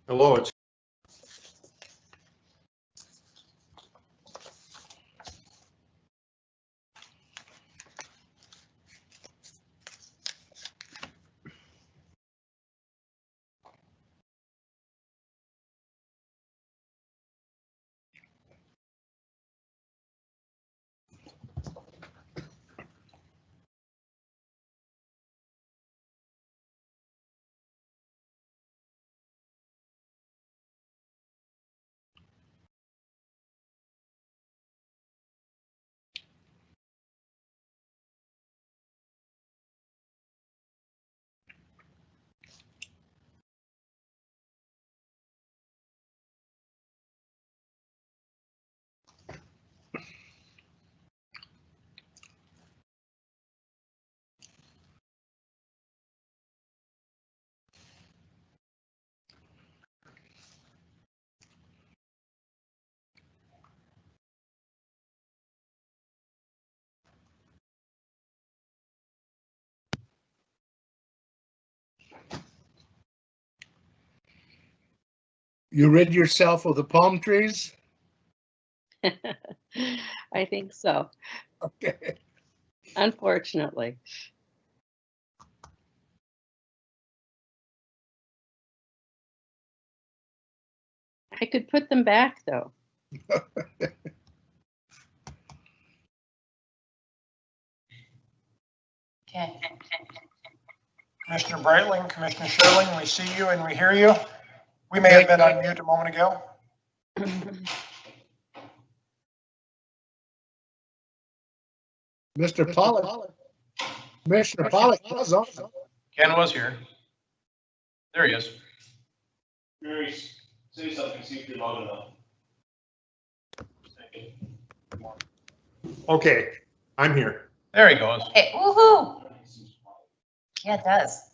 Hello, it's You rid yourself of the palm trees? I think so, Okay. unfortunately. I could put them back, though. Okay. Commissioner Breitling, Commissioner Sherling, we see you and we hear you. We may have been on mute a moment ago. Mr. Pollock. Commissioner Pollock was on. Ken was here. There he is. Mary, say something, see if you're loud enough. okay. I'm here. There he goes. Hey, woohoo! Yeah, it does.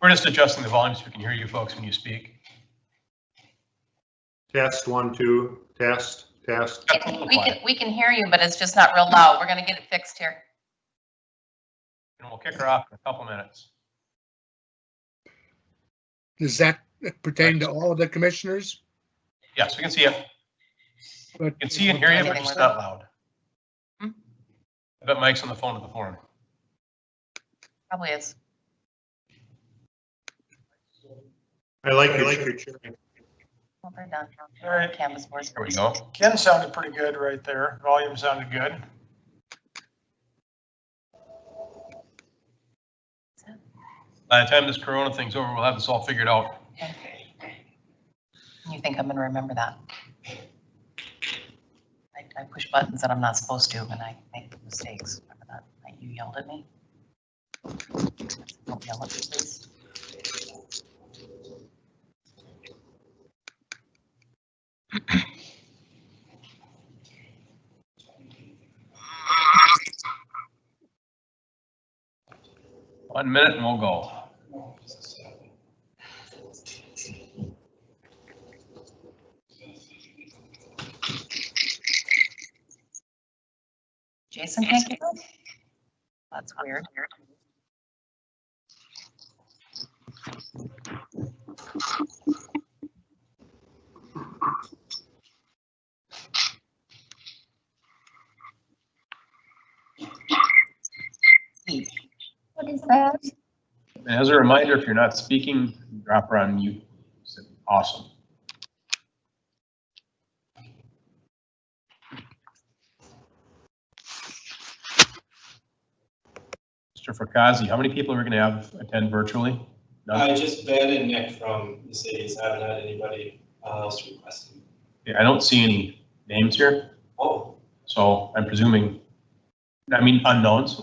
We're just adjusting the volume so we can hear you folks when you speak. Test 1, 2, test. We can hear you, but it's just not real loud. We're gonna get it fixed here. And we'll kick her off in a couple minutes. Does that pertain to all of the commissioners? Yes, we can see you. We can see and hear you, but just not loud. Hmm? I bet Mike's on the phone at the forum. Probably is. I like your cheering. Well, they're done. All right. Canvas boards. There we go. Ken sounded pretty good right there. Volume sounded good. By the time this Corona thing's over, we'll have this all figured out. You think I'm gonna remember that? I push buttons that I'm not supposed to and I make mistakes. Remember that? Like you yelled at me? Don't yell at me, please. One minute and we'll go. Jason can't get it? That's weird. What is that? And as a reminder, if you're not speaking, drop her on mute. Awesome. Mr. Frakazi, how many people are we going to have attend virtually? None? Just Ben and Nick from the cities. I haven't had anybody else requesting. Yeah, I don't see any names here, Oh, so I'm presuming, I mean unknowns,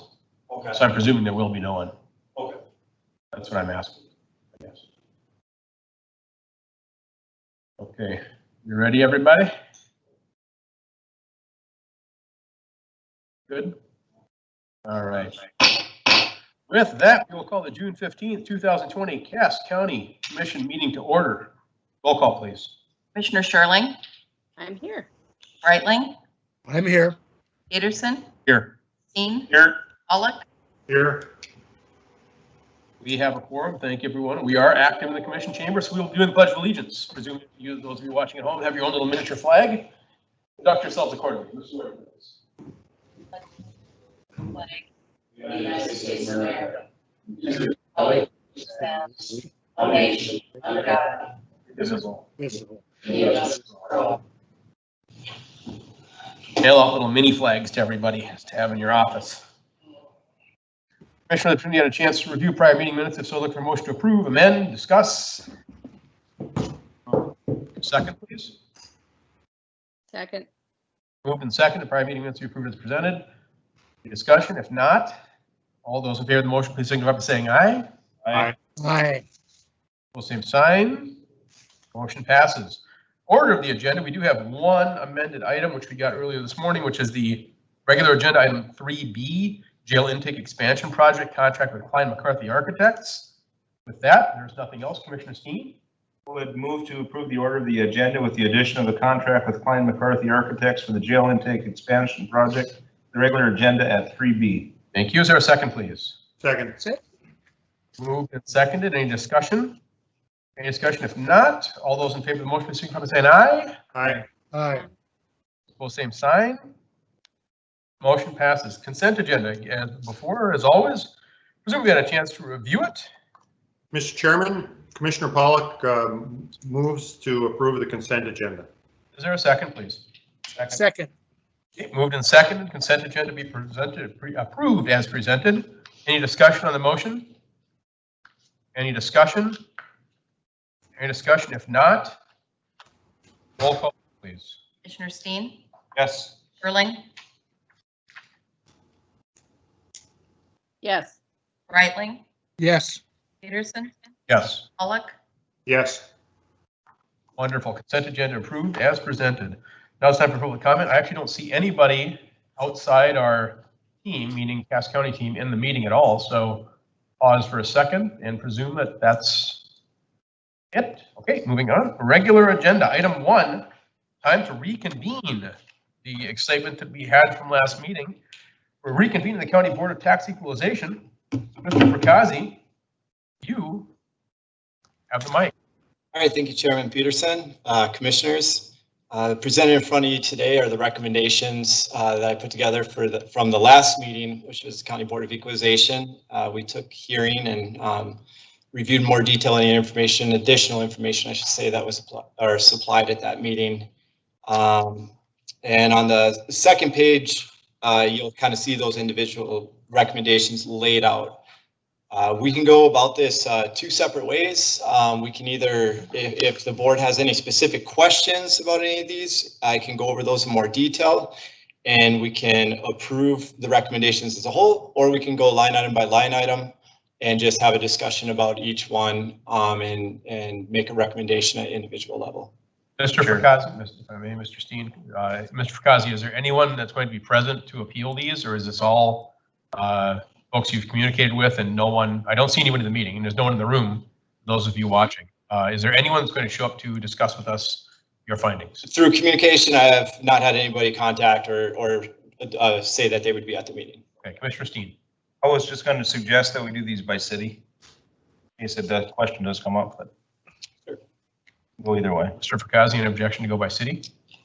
okay. so I'm presuming there will be no one. Okay. That's what I'm asking, I guess. Okay, you ready, everybody? Good? All right. With that, we will call the June 15th, 2020 Cass County Commission meeting to order. Roll call, please. Commissioner Sherling, I'm here. Breitling, I'm here. Peterson, Here. Steen, Here. Pollock, Here. We have a quorum. Thank you, everyone. We are active in the commission chamber, so we will do the Pledge of Allegiance. Presume you, those of you watching at home, have your own little miniature flag. Conduct yourselves accordingly. United States of America. Republic stands one nation under God, Visible. Visible. indivisible, for all. Mail out little mini flags to everybody to have in your office. Commissioner, if you had a chance to review prior meeting minutes, if so, look for a motion to approve, amend, discuss. Second, please. Second. Moved and second, the prior meeting minutes be approved as presented. Any discussion? If not, all those in favor of the motion, please signify by saying aye. Aye. Aye. Pull same sign. Motion passes. Order of the agenda, we do have one amended item, which we got earlier this morning, which is the regular agenda item 3B, jail intake expansion project contract with Klein McCarthy Architects. With that, there's nothing else. Commissioner Steen? Would move to approve the order of the agenda with the addition of the contract with Klein McCarthy Architects for the jail intake expansion project, the regular agenda at 3B. Thank you. Is there a second, please? Second. Moved and seconded. Any discussion? Any discussion? If not, all those in favor of the motion, please signify by saying aye. Aye. Aye. Pull same sign. Motion passes. Consent agenda, as before, as always. Presume we had a chance to review it. Mr. Chairman, Commissioner Pollock moves to approve the consent agenda. Is there a second, please? Second. Okay, moved and seconded. Consent agenda be approved as presented. Any discussion on the motion? Any discussion? Any discussion? If not, roll call, please. Commissioner Steen, Yes. Sherling, Yes. Breitling, Yes. Peterson, Yes. Pollock, Yes. Wonderful. Consent agenda approved as presented. Now it's time for public comment. I actually don't see anybody outside our team, meaning Cass County team, in the meeting at all. So pause for a second and presume that that's it. Okay, moving on. Regular agenda, item 1, time to reconvene. The excitement that we had from last meeting. We're reconvening the County Board of Tax Equalization. Mr. Frakazi, you have the mic. All right, thank you, Chairman Peterson. Commissioners, presented in front of you today are the recommendations that I put together from the last meeting, which was the County Board of Equalization. We took hearing and reviewed more detailed information, additional information, I should say, that was supplied at that meeting. And on the second page, you'll kind of see those individual recommendations laid out. We can go about this 2 separate ways. We can either, if the board has any specific questions about any of these, I can go over those in more detail and we can approve the recommendations as a whole, or we can go line item by line item and just have a discussion about each one and make a recommendation at individual level. Mr. Frakazi, if I may, Mr. Steen, Mr. Frakazi, is there anyone that's going to be present to appeal these, or is this all folks you've communicated with and no one, I don't see anyone in the meeting and there's no one in the room, those of you watching. Is there anyone that's going to show up to discuss with us your findings? Through communication, I have not had anybody contact or say that they would be at the meeting. Okay, Commissioner Steen. I was just going to suggest that we do these by city. In case that question does come up, but go either way. Mr. Frakazi, an objection to go by city?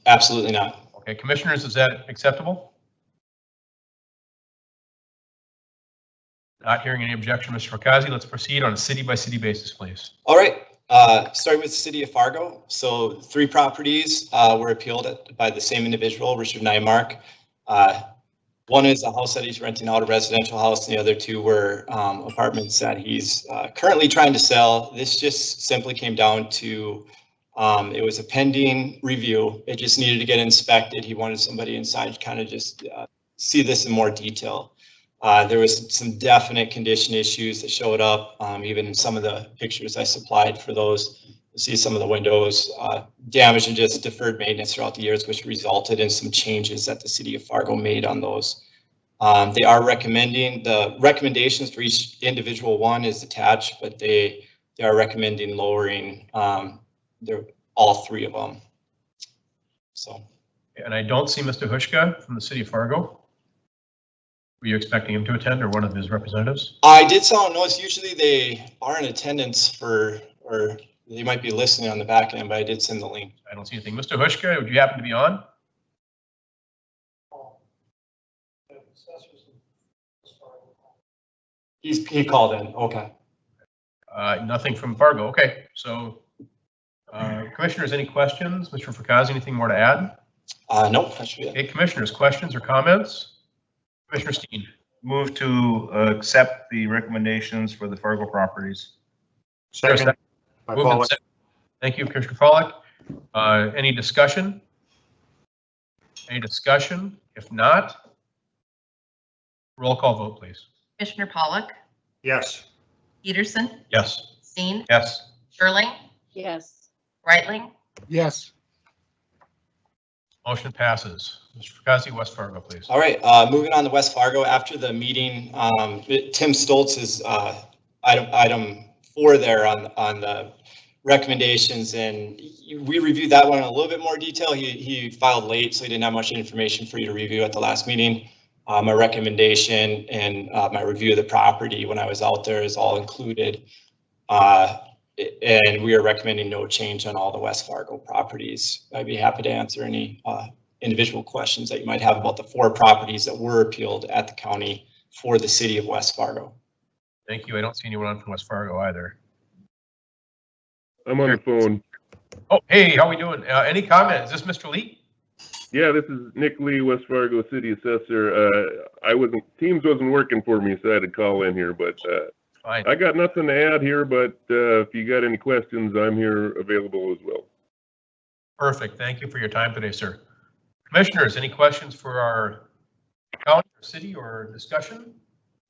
Absolutely not. Okay, commissioners, is that acceptable? Not hearing any objection, Mr. Frakazi, let's proceed on a city by city basis, please. All right, starting with the city of Fargo. So 3 properties were appealed by the same individual, Richard Nymark. One is a house that he's renting out, a residential house, and the other 2 were apartments that he's currently trying to sell. This just simply came down to, it was a pending review. It just needed to get inspected. He wanted somebody inside to kind of just see this in more detail. There was some definite condition issues that showed up, even in some of the pictures I supplied for those. You see some of the windows damaged and just deferred maintenance throughout the years, which resulted in some changes that the city of Fargo made on those. They are recommending, the recommendations for each individual one is attached, but they are recommending lowering all 3 of them. So. And I don't see Mr. Hushka from the city of Fargo. Were you expecting him to attend or one of his representatives? I did saw a notice. Usually they are in attendance for, or they might be listening on the back end, but I did send the link. I don't see anything. Mr. Hushka, would you happen to be on? He called in. Okay. Nothing from Fargo. Okay, so commissioners, any questions? Mr. Frakazi, anything more to add? Nope, that should be it. Okay, commissioners, questions or comments? Commissioner Steen. Move to accept the recommendations for the Fargo properties. Second. By Moved and Pollock. seconded. Thank you, Commissioner Pollock. Any discussion? Any discussion? If not, roll call vote, please. Commissioner Pollock, Yes. Peterson, Yes. Steen, Yes. Sherling, Yes. Breitling, Yes. Motion passes. Mr. Frakazi, West Fargo, please. All right, moving on to West Fargo. After the meeting, Tim Stoltz is item 4 there on the recommendations, and we reviewed that one in a little bit more detail. He filed late, so he didn't have much information for you to review at the last meeting. My recommendation and my review of the property when I was out there is all included. And we are recommending no change on all the West Fargo properties. I'd be happy to answer any individual questions that you might have about the 4 properties that were appealed at the county for the city of West Fargo. Thank you. I don't see anyone on from West Fargo either. I'm on the phone. Oh, hey, how we doing? Any comments? Is this Mr. Lee? Yeah, this is Nick Lee, West Fargo City Assessor. Teams wasn't working for me, so I had to call in here, but Fine. I got nothing to add here, but if you got any questions, I'm here available as well. Perfect. Thank you for your time today, sir. Commissioners, any questions for our county or city or discussion?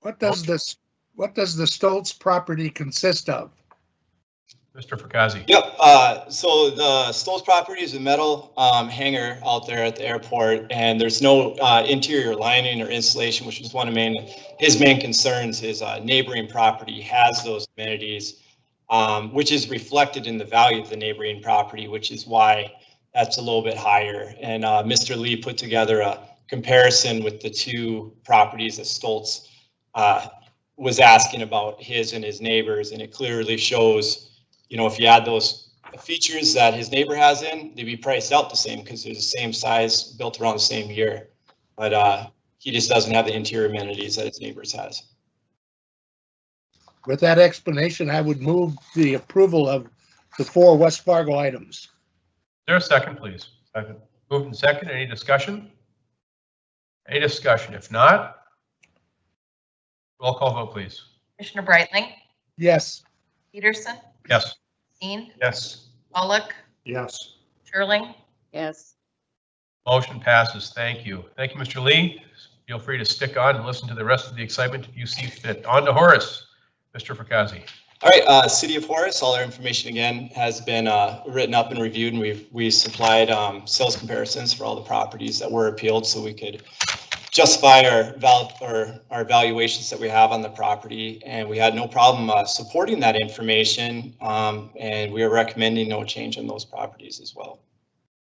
What does the Stoltz property consist of? Mr. Frakazi. Yep, so the Stoltz property is a metal hangar out there at the airport, and there's no interior lining or insulation, which was one of his main concerns. His neighboring property has those amenities, which is reflected in the value of the neighboring property, which is why that's a little bit higher. And Mr. Lee put together a comparison with the 2 properties that Stoltz was asking about, his and his neighbors, and it clearly shows, you know, if you add those features that his neighbor has in, they'd be priced out the same because they're the same size, built around the same year. But he just doesn't have the interior amenities that his neighbors has. With that explanation, I would move the approval of the 4 West Fargo items. Is there a second, please? Second. Moved and second. Any discussion? Any discussion? If not, roll call vote, please. Commissioner Breitling, Yes. Peterson, Yes. Steen, Yes. Pollock, Yes. Sherling, Yes. Motion passes. Thank you. Thank you, Mr. Lee. Feel free to stick on and listen to the rest of the excitement if you see fit. On to Horace, Mr. Frakazi. All right, City of Horace, all our information again has been written up and reviewed, and we supplied sales comparisons for all the properties that were appealed, so we could justify our valuations that we have on the property, and we had no problem supporting that information, and we are recommending no change on those properties as well.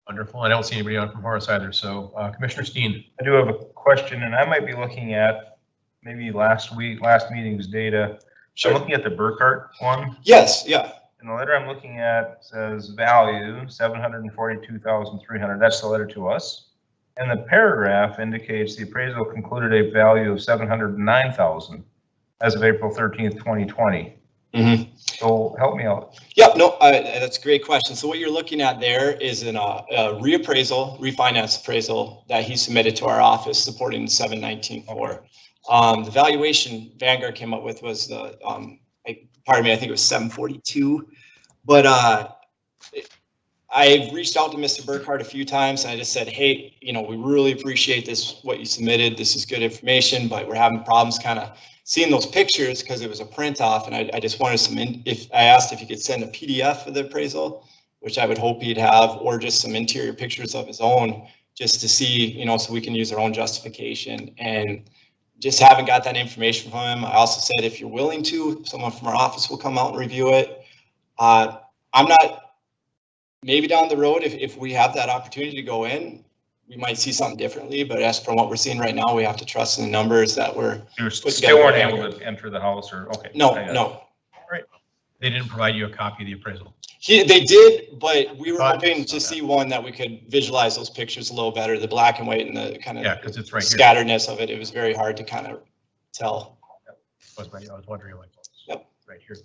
Wonderful. I don't see anybody on from Horace either. So Commissioner Steen. I do have a question, and I might be looking at maybe last meeting's data. Sure. I'm looking at the Burkhart one. Yes, yeah. And the letter I'm looking at says value $742,300. That's the letter to us. And the paragraph indicates the appraisal concluded a value of $709,000 as of April 13th, 2020. Mm-hmm. So help me out. Yep, no, that's a great question. So what you're looking at there is a reappraisal, refinance appraisal that he submitted to our office supporting the 719.4. The valuation Vanguard came up with was pardon me, I think it was 742. But I've reached out to Mr. Burkhart a few times, and I just said, hey, you know, we really appreciate this, what you submitted. This is good information, but we're having problems kind of seeing those pictures because it was a print off, and I just wanted I asked if he could send a PDF of the appraisal, which I would hope he'd have, or just some interior pictures of his own, just to see, you know, so we can use our own justification. And just haven't got that information from him. I also said, if you're willing to, someone from our office will come out and review it. I'm not, maybe down the road, if we have that opportunity to go in, we might see something differently, but as from what we're seeing right now, we have to trust in the numbers that were. You Put still weren't together. able to enter the house or, okay. No, I got it. no. They didn't provide you a copy of the appraisal. They did, but we were But- hoping to see one that we could visualize those pictures a little better, the black and white and the kind Yeah, of because it's right here. scatteredness of it. It was very hard to kind of tell. I was wondering like, Yep. right here.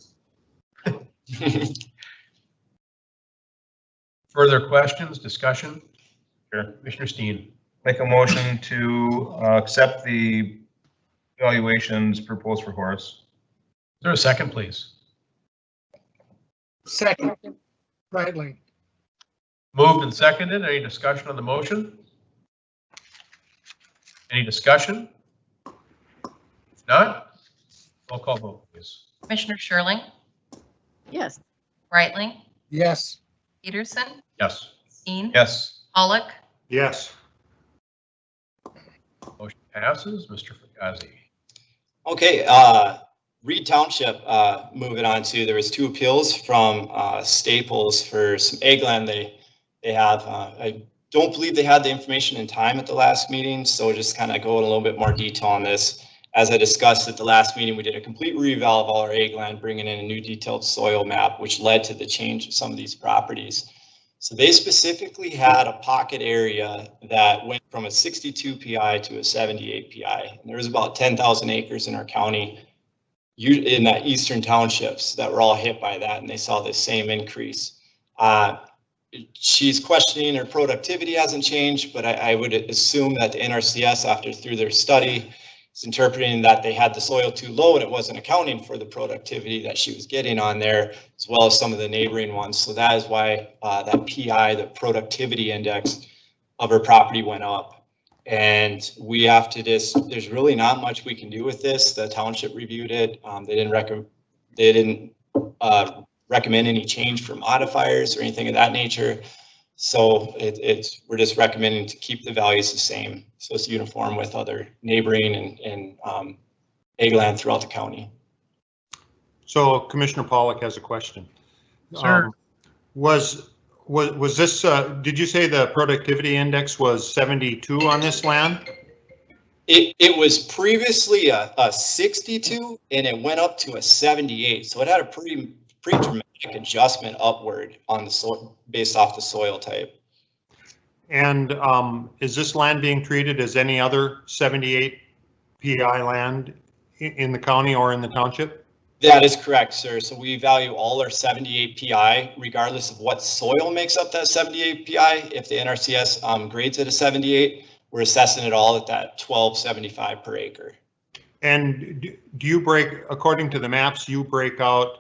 Further questions, discussion? Sure. Commissioner Steen. Make a motion to accept the valuations proposed for Horace. Is there a second, please? Second, Brightling. Moved and seconded. Any discussion on the motion? Any discussion? If not, roll call vote, please. Commissioner Sherling, Yes. Brightling, Yes. Peterson, Yes. Steen, Yes. Pollock, Yes. Motion passes. Mr. Fugazi. Okay, Reed Township, moving on to, there was 2 appeals from Staples for some egg land they have. I don't believe they had the information in time at the last meeting, so just kind of go in a little bit more detail on this. As I discussed at the last meeting, we did a complete reval of all our egg land, bringing in a new detailed soil map, which led to the change of some of these properties. So they specifically had a pocket area that went from a 62 PI to a 78 PI. And there was about 10,000 acres in our county in that eastern townships that were all hit by that, and they saw the same increase. She's questioning her productivity hasn't changed, but I would assume that the NRCS, through their study, is interpreting that they had the soil too low and it wasn't accounting for the productivity that she was getting on there, as well as some of the neighboring ones. So that is why that PI, the productivity index of her property, went up. And we have to there's really not much we can do with this. The township reviewed it. They didn't recommend any change for modifiers or anything of that nature. So we're just recommending to keep the values the same, so it's uniform with other neighboring and egg land throughout the county. So Commissioner Pollock has a question. Sure. Was this, did you say the productivity index was 72 on this land? It was previously a 62 and it went up to a 78. So it had a pretty dramatic adjustment upward on the soil based off the soil type. And is this land being treated as any other 78 PI land in the county or in the township? That is correct, sir. So we value all our 78 PI, regardless of what soil makes up that 78 PI. If the NRCS grades it a 78, we're assessing it all at that 1275 per acre. And do you break, according to the maps, you break out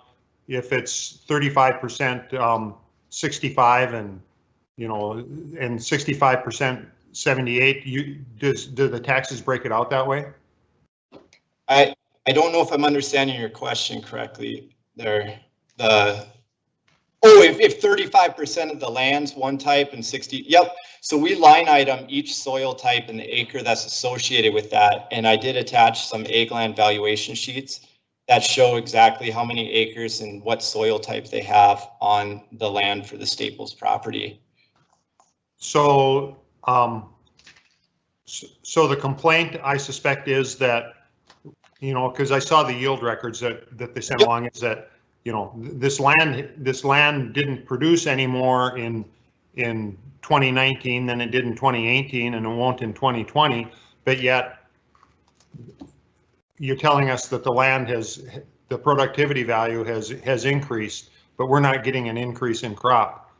if it's 35% 65 and, you know, and 65% 78, do the taxes break it out that way? I don't know if I'm understanding your question correctly there. If 35% of the land's one type and 60, yep. So we line item each soil type and the acre that's associated with that. And I did attach some egg land valuation sheets that show exactly how many acres and what soil type they have on the land for the Staples property. So, so the complaint, I suspect, is that, you know, because I saw the yield records that they sent Yep. along, is that, you know, this land didn't produce any more in 2019 than it did in 2018, and it won't in 2020. But yet, you're telling us that the productivity value has increased, but we're not getting an increase in crop.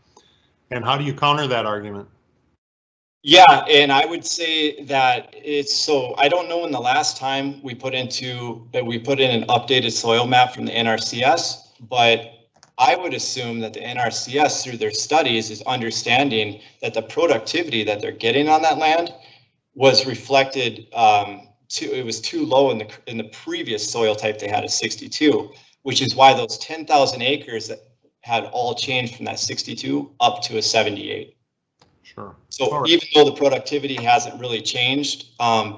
And how do you counter that argument? Yeah, and I would say that I don't know when the last time we put in an updated soil map from the NRCS, but I would assume that the NRCS, through their studies, is understanding that the productivity that they're getting on that land was reflected, it was too low in the previous soil type they had at 62, which is why those 10,000 acres that had all changed from that 62 up to a 78. Sure. So even though the productivity hasn't really changed,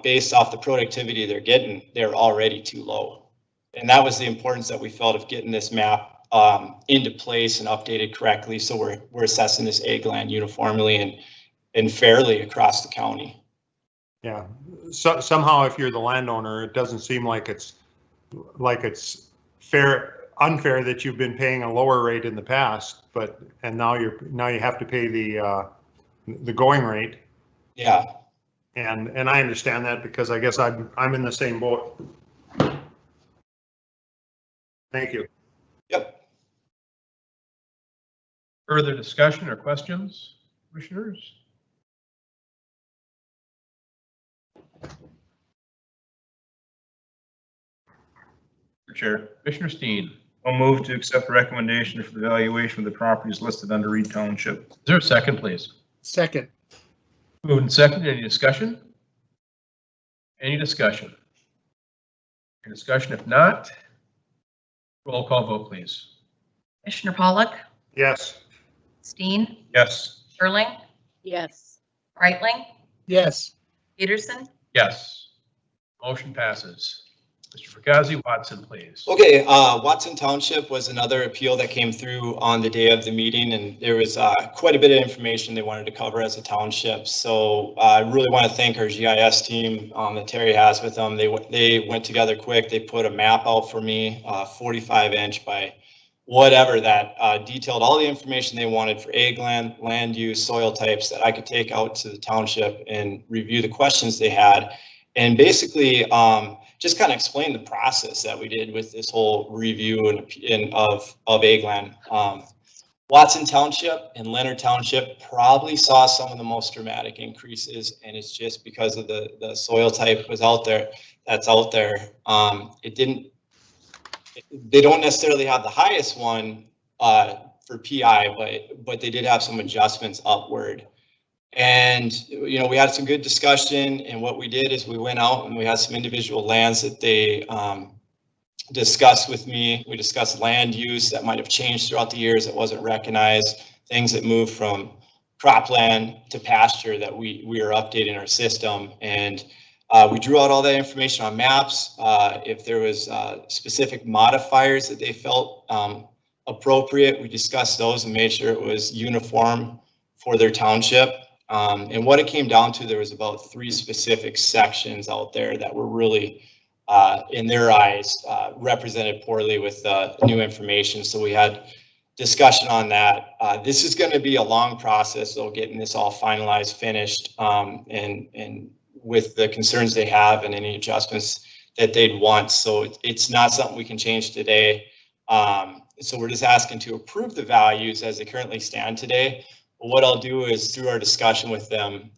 based off the productivity they're getting, they're already too low. And that was the importance that we felt of getting this map into place and updated correctly. So we're assessing this egg land uniformly and fairly across the county. Yeah, so somehow if you're the landowner, it doesn't seem like it's unfair that you've been paying a lower rate in the past, and now you have to pay the going rate. Yeah. And I understand that because I guess I'm in the same boat. Thank you. Yep. Further discussion or questions, commissioners? Chair, Commissioner Steen, is I'll move to accept the recommendation for the valuation of the properties listed under Reed Township. there a second, please? Second. Moved and seconded. Any discussion? Any discussion? Any discussion? If not, roll call vote, please. Commissioner Pollock, Yes. Steen, Yes. Sherling, Yes. Brightling, Yes. Peterson, Yes. Motion passes. Mr. Fracassi, Watson, please. Okay, Watson Township was another appeal that came through on the day of the meeting, and there was quite a bit of information they wanted to cover as a township. So I really want to thank our GIS team that Terry has with them. They went together quick. They put a map out for me, 45-inch by whatever, that detailed all the information they wanted for ag land, land use, soil types that I could take out to the township and review the questions they had. And basically, just kind of explain the process that we did with this whole review of ag land. Watson Township and Leonard Township probably saw some of the most dramatic increases, and it's just because of the soil type was out there. That's out there. They don't necessarily have the highest one for PI, but they did have some adjustments upward. And, you know, we had some good discussion, and what we did is we went out and we had some individual lands that they discussed with me. We discussed land use that might have changed throughout the years that wasn't recognized, things that moved from cropland to pasture that we are updating our system. And we drew out all that information on maps. If there was specific modifiers that they felt appropriate, we discussed those and made sure it was uniform for their township. And what it came down to, there was about 3 specific sections out there that were really, in their eyes, represented poorly with new information. So we had discussion on that. This is going to be a long process, though, getting this all finalized, finished, and with the concerns they have and any adjustments that they'd want. So it's not something we can change today. So we're just asking to approve the values as they currently stand today. What I'll do is, through our discussion with them,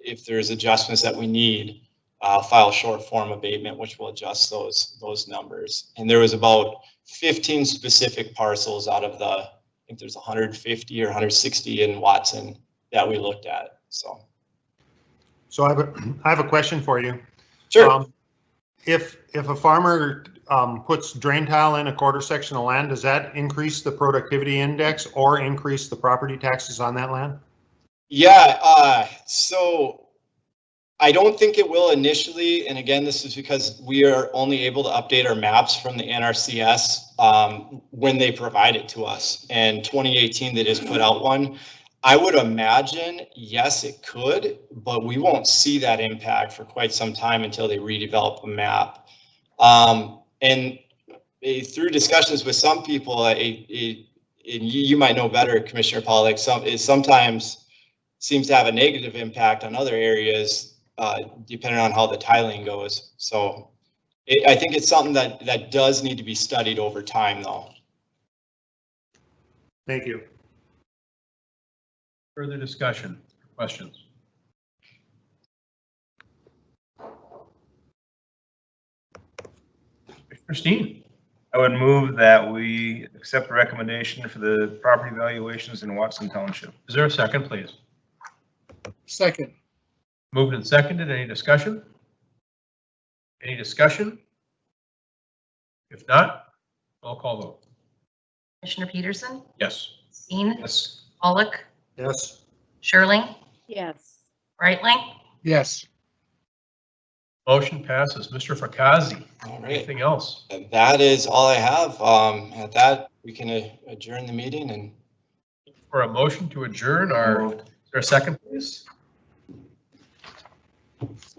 if there's adjustments that we need, I'll file a short form abatement, which will adjust those numbers. And there was about 15 specific parcels out of I think there's 150 or 160 in Watson that we looked at. So I have a question for you. Sure. If a farmer puts drain tile in a quarter section of land, does that increase the productivity index or increase the property taxes on that land? Yeah, so I don't think it will initially. And again, this is because we are only able to update our maps from the NRCS when they provide it to us. And 2018, they just put out one. I would imagine, yes, it could, but we won't see that impact for quite some time until they redevelop a map. And through discussions with some people, you might know better, Commissioner Pollock, it sometimes seems to have a negative impact on other areas, depending on how the tiling goes. So I think it's something that does need to be studied over time, though. Thank you. Further discussion, questions? Commissioner Steen, I would move that we accept the recommendation for the property valuations in Watson Township. is there a second, please? Second. Moved and seconded. Any discussion? Any discussion? If not, roll call vote. Commissioner Peterson, Yes. Steen, Yes. Pollock, Yes. Sherling, Yes. Brightling, Yes. Motion passes. Mr. Fracassi, All right. anything else? That is all I have. At that, we can adjourn the meeting and For a motion to adjourn our there a second, please? Is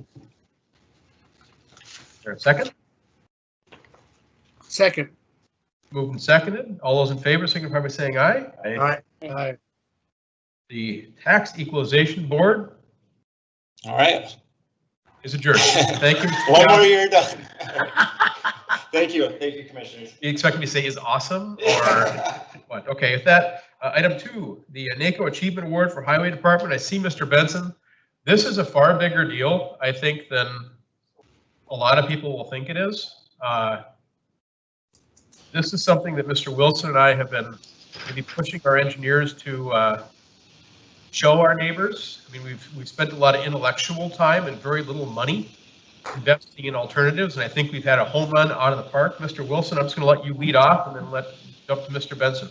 there a second? Second. Moved and seconded. All those in favor signify by saying aye. Aye. The Tax Equalization Board All right. is adjourned. Thank you. Mr. One more Johnson. year done. Thank you, commissioners. You expect me to say is awesome or what? Okay, with that, item 2, the NACO Achievement Award for Highway Department. I see Mr. Benson. This is a far bigger deal, I think, than a lot of people will think it is. This is something that Mr. Wilson and I have been maybe pushing our engineers to show our neighbors. I mean, we've spent a lot of intellectual time and very little money investing in alternatives, and I think we've had a home run out of the park. Mr. Wilson, I'm just going to let you lead off and then jump to Mr. Benson.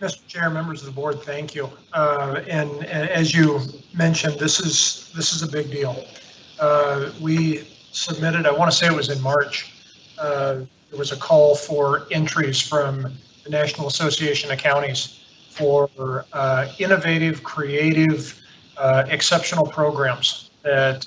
Mr. Chair, members of the board, thank you. And as you mentioned, this is a big deal. We submitted, I want to say it was in March, there was a call for entries from the National Association of Counties for innovative, creative, exceptional programs that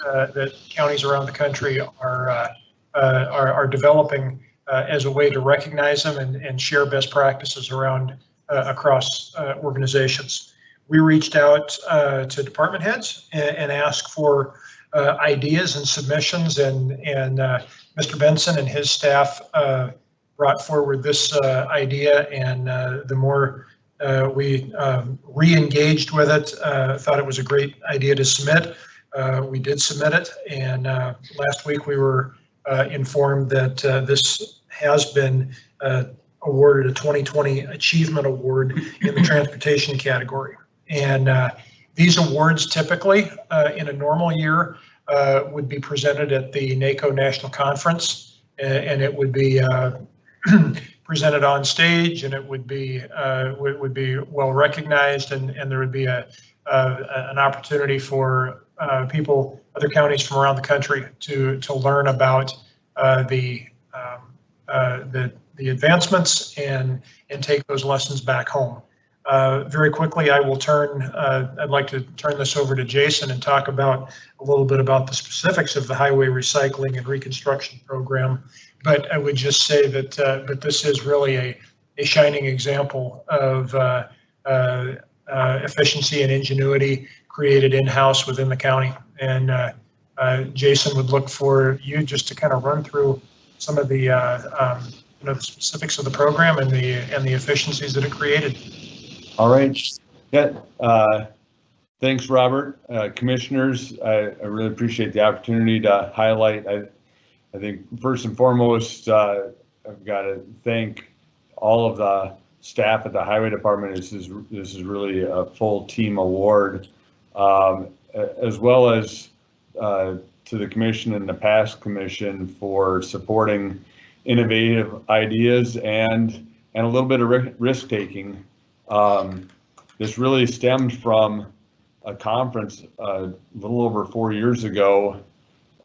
counties around the country are developing as a way to recognize them and share best practices around across organizations. We reached out to department heads and asked for ideas and submissions, and Mr. Benson and his staff brought forward this idea, and the more we re-engaged with it, thought it was a great idea to submit. We did submit it, and last week we were informed that this has been awarded a 2020 Achievement Award in the transportation category. And these awards typically in a normal year would be presented at the NACO National Conference, and it would be presented on stage, and it would be well recognized, and there would be an opportunity for people, other counties from around the country, to learn about the advancements and take those lessons back home. Very quickly, I'd like to turn this over to Jason and talk about a little bit about the specifics of the highway recycling and reconstruction program. But I would just say that this is really a shining example of efficiency and ingenuity created in-house within the county. And Jason would look for you just to kind of run through some of the the specifics of the program and the efficiencies that it created. All right. Yeah. Thanks, Robert. Commissioners, I really appreciate the opportunity to highlight. I think first and foremost, I've got to thank all of the staff at the Highway Department. This is really a full team award, as well as to the commission and the past commission for supporting innovative ideas and a little bit of risk taking. This really stemmed from a conference a little over 4 years ago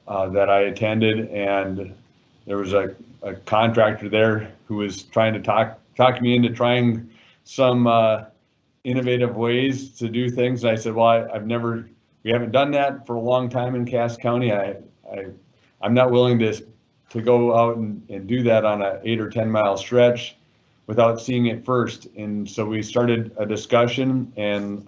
that I attended, and there was a contractor there who was trying to talk me into trying some innovative ways to do things. And I said, well, we haven't done that for a long time in Cass County. I'm not willing to go out and do that on a 8 or 10 mile stretch without seeing it first. And so we started a discussion, and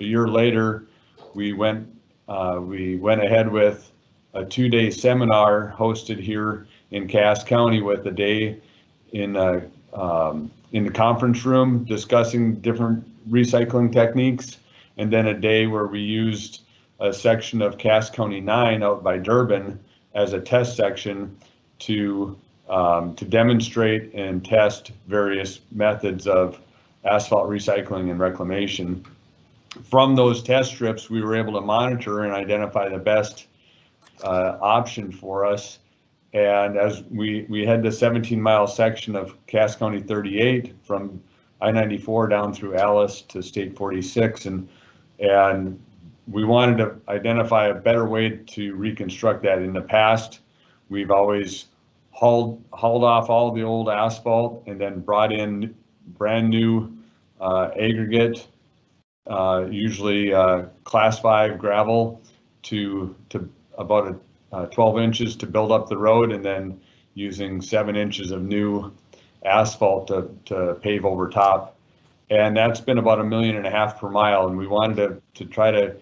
a year later, we went ahead with a 2-day seminar hosted here in Cass County, with a day in the conference room discussing different recycling techniques, and then a day where we used a section of Cass County 9 out by Durban as a test section to demonstrate and test various methods of asphalt recycling and reclamation. From those test strips, we were able to monitor and identify the best option for us. And as we had the 17-mile section of Cass County 38 from I-94 down through Alice to State 46, and we wanted to identify a better way to reconstruct that. In the past, we've always hauled off all the old asphalt and then brought in brand new aggregate usually class 5 gravel to about 12 inches to build up the road, and then using 7 inches of new asphalt to pave over top. And that's been about $1.5 million per mile. And we wanted to try to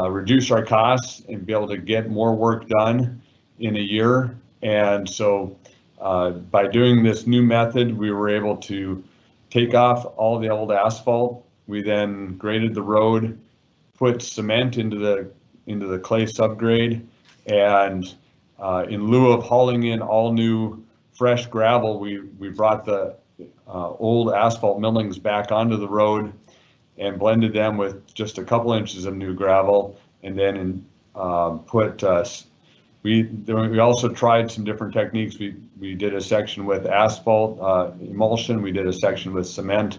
reduce our costs and be able to get more work done in a year. And so by doing this new method, we were able to take off all the old asphalt. We then graded the road, put cement into the clay subgrade, and in lieu of hauling in all new fresh gravel, we brought the old asphalt millings back onto the road and blended them with just a couple inches of new gravel, and then we also tried some different techniques. We did a section with asphalt emulsion, we did a section with cement,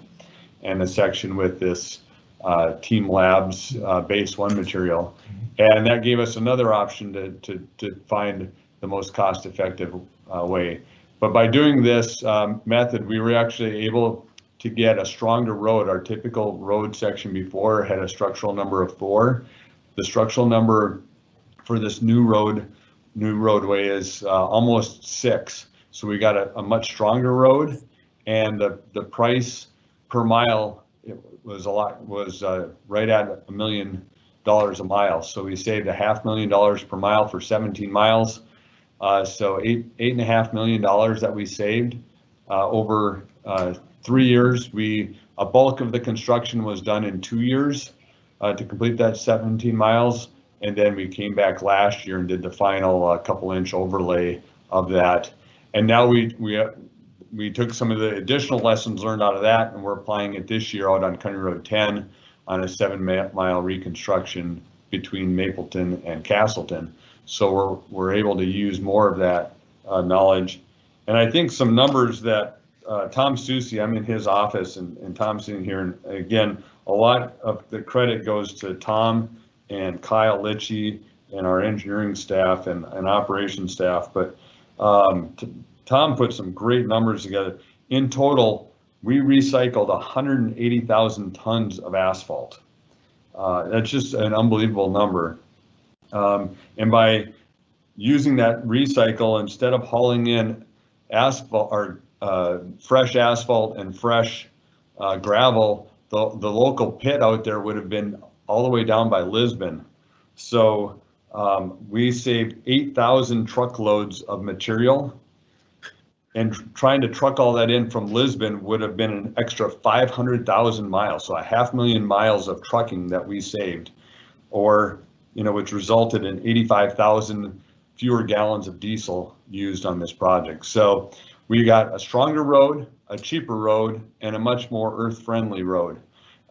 and a section with this Team Labs base 1 material. And that gave us another option to find the most cost-effective way. But by doing this method, we were actually able to get a stronger road. Our typical road section before had a structural number of 4. The structural number for this new roadway is almost 6. So we got a much stronger road, and the price per mile was right at $1 million a mile. So we saved $500,000 per mile for 17 miles. So $8.5 million that we saved over 3 years. A bulk of the construction was done in 2 years to complete that 17 miles. And then we came back last year and did the final couple inch overlay of that. And now we took some of the additional lessons learned out of that, and we're applying it this year out on County Road 10 on a 7-mile reconstruction between Mapleton and Castleton. So we're able to use more of that knowledge. And I think some numbers that Tom Susi, I'm in his office, and Tom's sitting here, and again, a lot of the credit goes to Tom and Kyle Litchie and our engineering staff and operations staff. But Tom put some great numbers together. In total, we recycled 180,000 tons of asphalt. That's just an unbelievable number. And by using that recycle, instead of hauling in asphalt or fresh asphalt and fresh gravel, the local pit out there would have been all the way down by Lisbon. So we saved 8,000 truckloads of material, and trying to truck all that in from Lisbon would have been an extra 500,000 miles. So 500,000 miles of trucking that we saved, which resulted in 85,000 fewer gallons of diesel used on this project. So we got a stronger road, a cheaper road, and a much more earth-friendly road.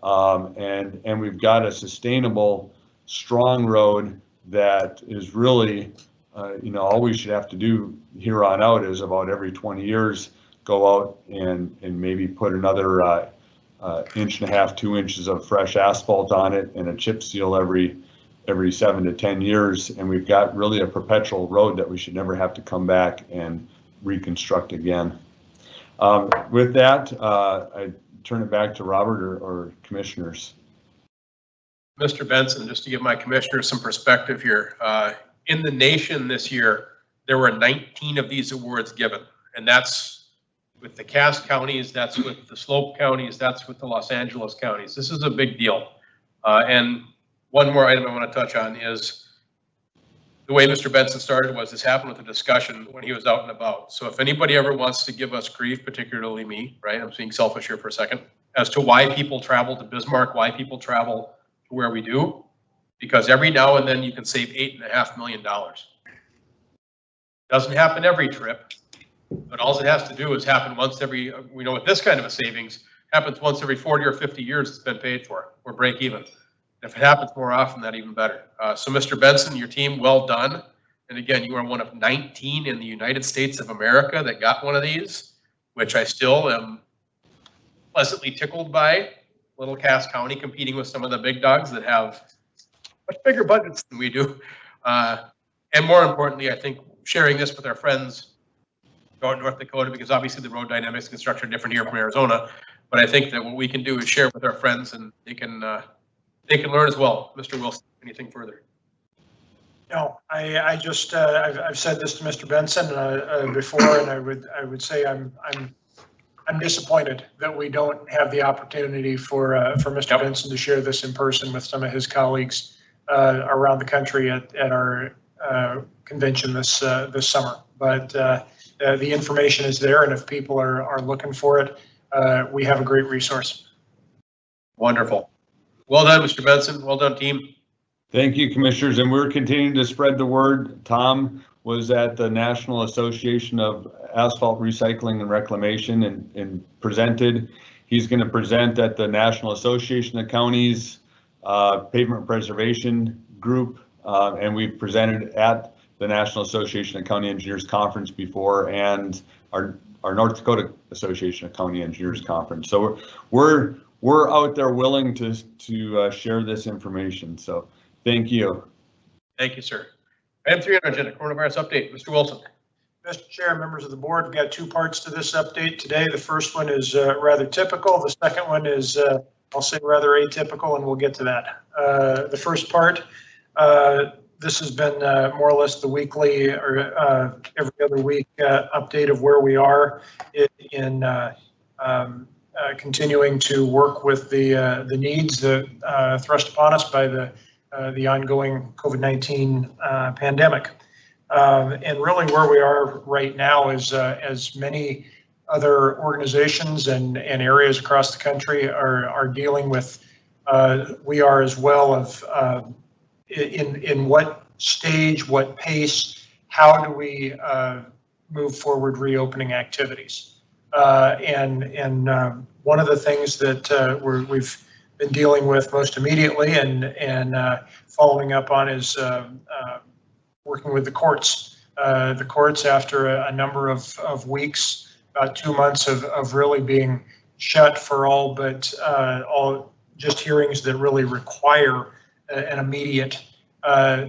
And we've got a sustainable, strong road that is really, all we should have to do here on out is about every 20 years, go out and maybe put another 1.5 inches, 2 inches of fresh asphalt on it, and a chip seal every 7 to 10 years. And we've got really a perpetual road that we should never have to come back and reconstruct again. With that, I turn it back to Robert or commissioners. Mr. Benson, just to give my commissioners some perspective here, in the nation this year, there were 19 of these awards given, and that's with the Cass counties, that's with the Slope counties, that's with the Los Angeles counties. This is a big deal. And one more item I want to touch on is the way Mr. Benson started was this happened with a discussion when he was out and about. So if anybody ever wants to give us grief, particularly me, right, I'm being selfish here for a second, as to why people travel to Bismarck, why people travel to where we do, because every now and then you can save $8.5 million. Doesn't happen every trip, but all it has to do is happen once every, we know with this kind of a savings, happens once every 40 or 50 years it's been paid for, or break even. If it happens more often, that even better. So Mr. Benson, your team, well done. And again, you are one of 19 in the United States of America that got one of these, which I still am pleasantly tickled by. Little Cass County competing with some of the big dogs that have much bigger budgets than we do. And more importantly, I think sharing this with our friends out in North Dakota, because obviously the road dynamics and construction are different here from Arizona. But I think that what we can do is share with our friends, and they can They can learn as well. Mr. Wilson, anything further? No, I just, I've said this to Mr. Benson before, and I would say I'm disappointed that we don't have the opportunity for Mr. Yep. Benson to share this in person with some of his colleagues around the country at our convention this summer. But the information is there, and if people are looking for it, we have a great resource. Wonderful. Well done, Mr. Benson. Well done, team. Thank you, commissioners, and we're continuing to spread the word. Tom was at the National Association of Asphalt Recycling and Reclamation and presented. He's going to present at the National Association of Counties Pavement Preservation Group, and we've presented at the National Association of County Engineers Conference before, and our North Dakota Association of County Engineers Conference. So we're out there willing to share this information. So thank you. Thank you, sir. Item 3 on our agenda, coronavirus update. Mr. Wilson. Mr. Chair, members of the board, we've got two parts to this update today. The first one is rather typical. The second one is, I'll say, rather atypical, and we'll get to that. The first part, this has been more or less the weekly or every other week update of where we are in continuing to work with the needs that thrust upon us by the ongoing COVID-19 pandemic. And really where we are right now is as many other organizations and areas across the country are dealing with, we are as well of in what stage, what pace, how do we move forward reopening activities. And one of the things that we've been dealing with most immediately and following up on is working with the courts. The courts, after a number of weeks, about 2 months of really being shut for all but all just hearings that really require an immediate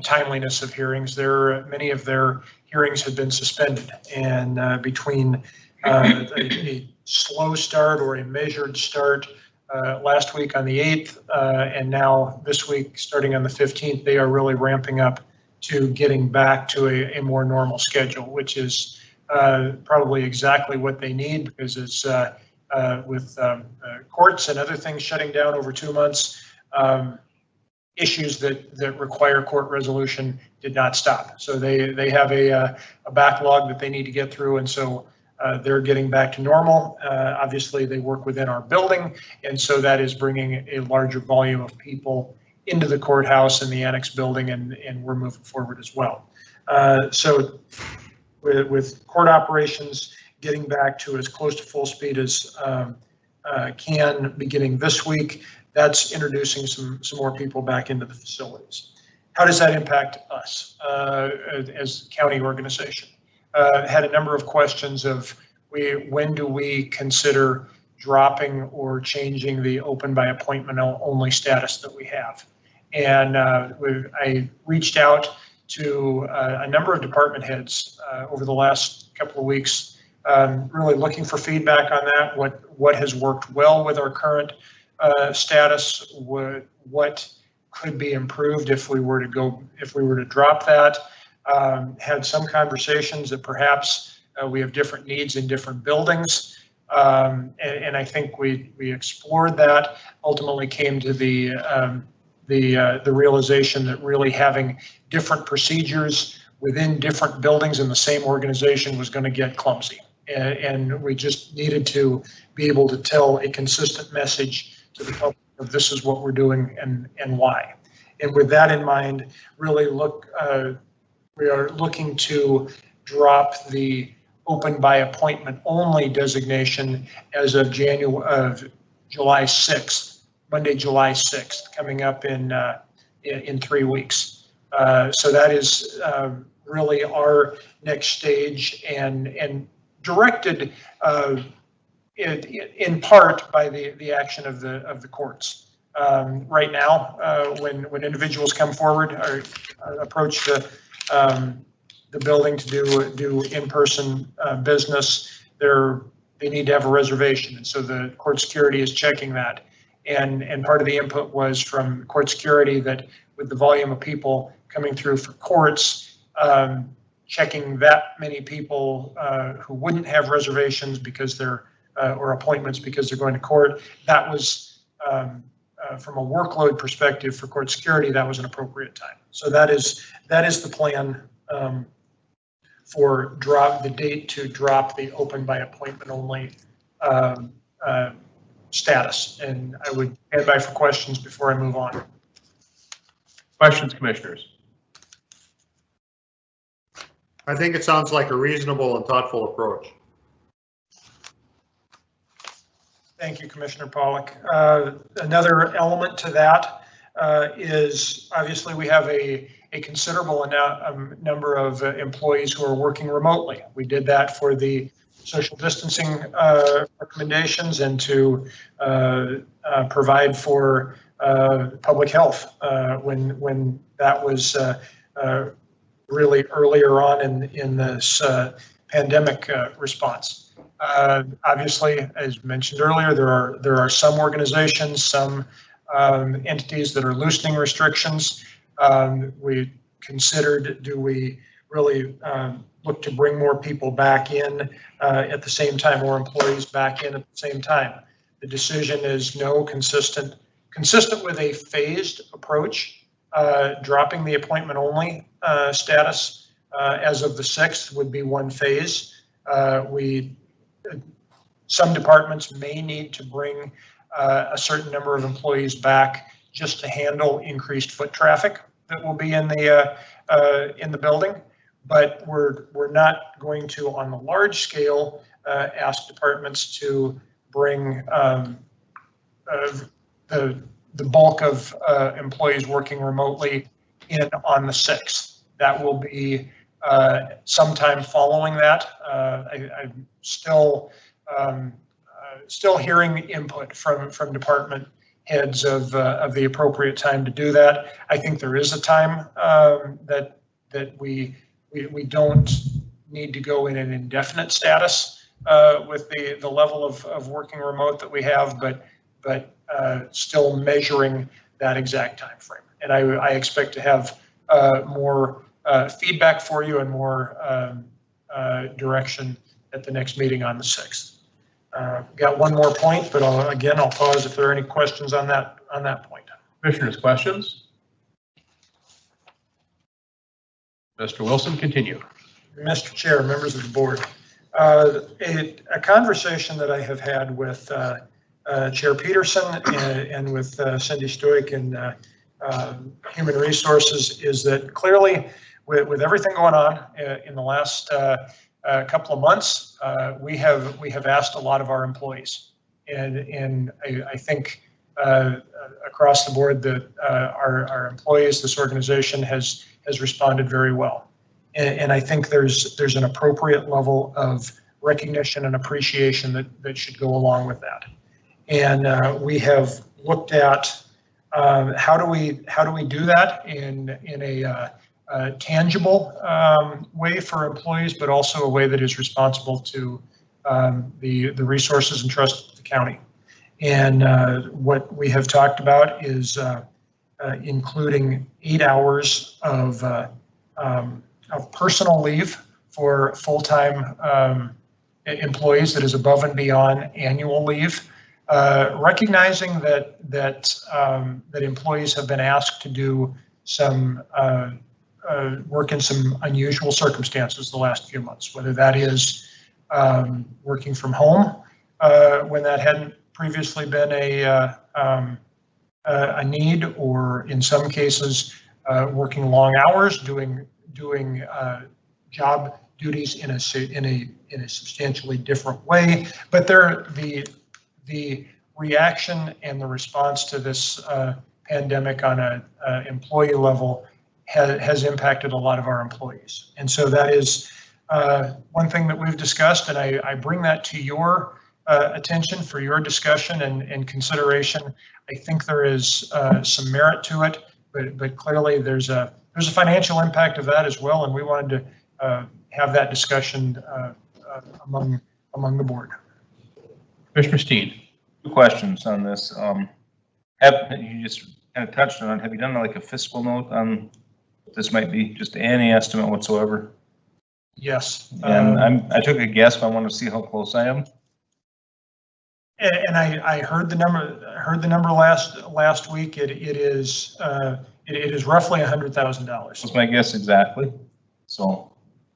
timeliness of hearings. Many of their hearings have been suspended, and between a slow start or a measured start last week on the 8th, and now this week starting on the 15th, they are really ramping up to getting back to a more normal schedule, which is probably exactly what they need, because it's with courts and other things shutting down over 2 months, issues that require court resolution did not stop. So they have a backlog that they need to get through, and so they're getting back to normal. Obviously, they work within our building, and so that is bringing a larger volume of people into the courthouse and the annex building, and we're moving forward as well. So with court operations getting back to as close to full speed as can beginning this week, that's introducing some more people back into the facilities. How does that impact us as a county organization? Had a number of questions of when do we consider dropping or changing the open by appointment only status that we have. And I reached out to a number of department heads over the last couple of weeks, really looking for feedback on that, what has worked well with our current status, what could be improved if we were to drop that. Had some conversations that perhaps we have different needs in different buildings. And I think we explored that, ultimately came to the realization that really having different procedures within different buildings in the same organization was going to get clumsy. And we just needed to be able to tell a consistent message to the public of this is what we're doing and why. And with that in mind, really we are looking to drop the open by appointment only designation as of July 6th, Monday, July 6th, coming up in 3 weeks. So that is really our next stage, and directed in part by the action of the courts. Right now, when individuals come forward or approach the building to do in-person business, they need to have a reservation, and so the court security is checking that. and part of the input was from court security that with the volume of people coming through for courts, checking that many people who wouldn't have reservations because they're or appointments because they're going to court, that was from a workload perspective for court security, that was an appropriate time. So that is the plan for the date to drop the open by appointment only status. And I would stand by for questions before I move on. Questions, commissioners? I think it sounds like a reasonable and thoughtful approach. Thank you, Commissioner Pollock. Another element to that is obviously we have a considerable number of employees who are working remotely. We did that for the social distancing recommendations and to provide for public health when that was really earlier on in this pandemic response. Obviously, as mentioned earlier, there are some organizations, some entities that are loosening restrictions. We considered, do we really look to bring more people back in at the same time, more employees back in at the same time? The decision is no, consistent with a phased approach. Dropping the appointment only status as of the 6th would be one phase. Some departments may need to bring a certain number of employees back just to handle increased foot traffic that will be in the building. But we're not going to, on the large scale, ask departments to bring the bulk of employees working remotely in on the 6th. That will be sometime following that. I'm still hearing input from department heads of the appropriate time to do that. I think there is a time that we don't need to go in an indefinite status with the level of working remote that we have, but still measuring that exact time frame. And I expect to have more feedback for you and more direction at the next meeting on the 6th. Got one more point, but I'll pause if there are any questions on that point. Commissioners, questions? Mr. Wilson, continue. Mr. Chair, members of the board, a conversation that I have had with Chair Peterson and with Cindy Stoic and Human Resources is that clearly with everything going on in the last couple of months, we have asked a lot of our employees, and I think across the board that our employees, this organization has responded very well, and I think there's an appropriate level of recognition and appreciation that should go along with that, and we have looked at how do we do that in a tangible way for employees, but also a way that is responsible to the resources entrusted to the county. And what we have talked about is including 8 hours of personal leave for full-time employees that is above and beyond annual leave. Recognizing that employees have been asked to do some work in some unusual circumstances the last few months, whether that is working from home when that hadn't previously been a need, or in some cases working long hours, doing job duties in a substantially different way. But the reaction and the response to this pandemic on an employee level has impacted a lot of our employees. And so that is one thing that we've discussed, and I bring that to your attention for your discussion and consideration. I think there is some merit to it, but clearly there's a financial impact of that as well, and we wanted to have that discussion among the board. Commissioner Steen. Two questions on this. You just kind of touched on it. Have you done like a fiscal note on what this might be? Just any estimate whatsoever? Yes. And I took a guess, but I want to see how close I am. And I heard the number last week. It is roughly $100,000. That's my guess exactly. So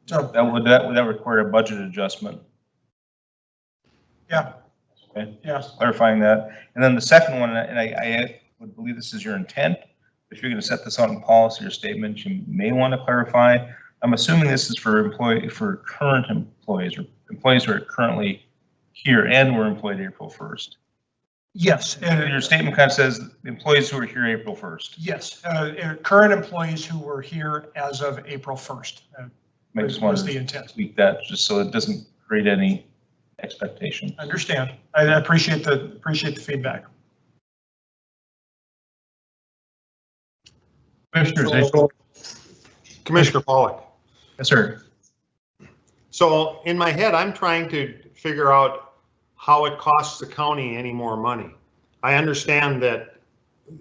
that would require a budget adjustment. Yeah. Okay. Yes. Clarifying that. And then the second one, and I would believe this is your intent. If you're going to set this out in policy or statement, you may want to clarify. I'm assuming this is for current employees or employees who are currently here and were employed April 1st. Yes. Your statement kind of says employees who are here April 1st. Yes. Current employees who were here as of April 1st. Was the intent. Tweak that just so it doesn't create any expectation. Understand. I appreciate the feedback. Commissioner Pollock. Yes, sir. So in my head, I'm trying to figure out how it costs the county any more money. I understand that,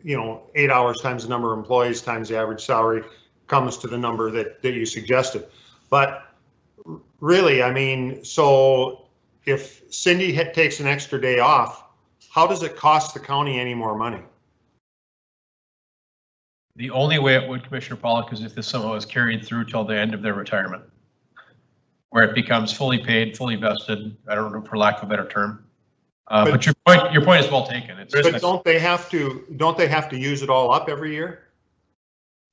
8 hours times the number of employees times the average salary comes to the number that you suggested. But really, I mean, so if Cindy takes an extra day off, how does it cost the county any more money? The only way it would, Commissioner Pollock, is if this somehow is carried through till the end of their retirement, where it becomes fully paid, fully vested. I don't know, for lack of a better term. But your point is well taken. But don't they have to use it all up every year?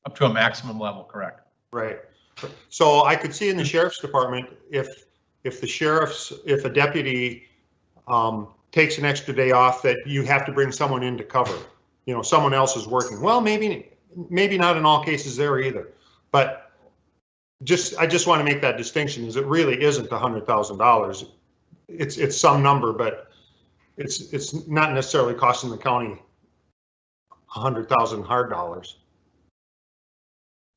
Up to a maximum level, correct? Right. So I could see in the sheriff's department, if a deputy takes an extra day off, that you have to bring someone in to cover. Someone else is working. Well, maybe not in all cases there either. But I just want to make that distinction, is it really isn't $100,000. It's some number, but it's not necessarily costing the county $100,000 hard dollars.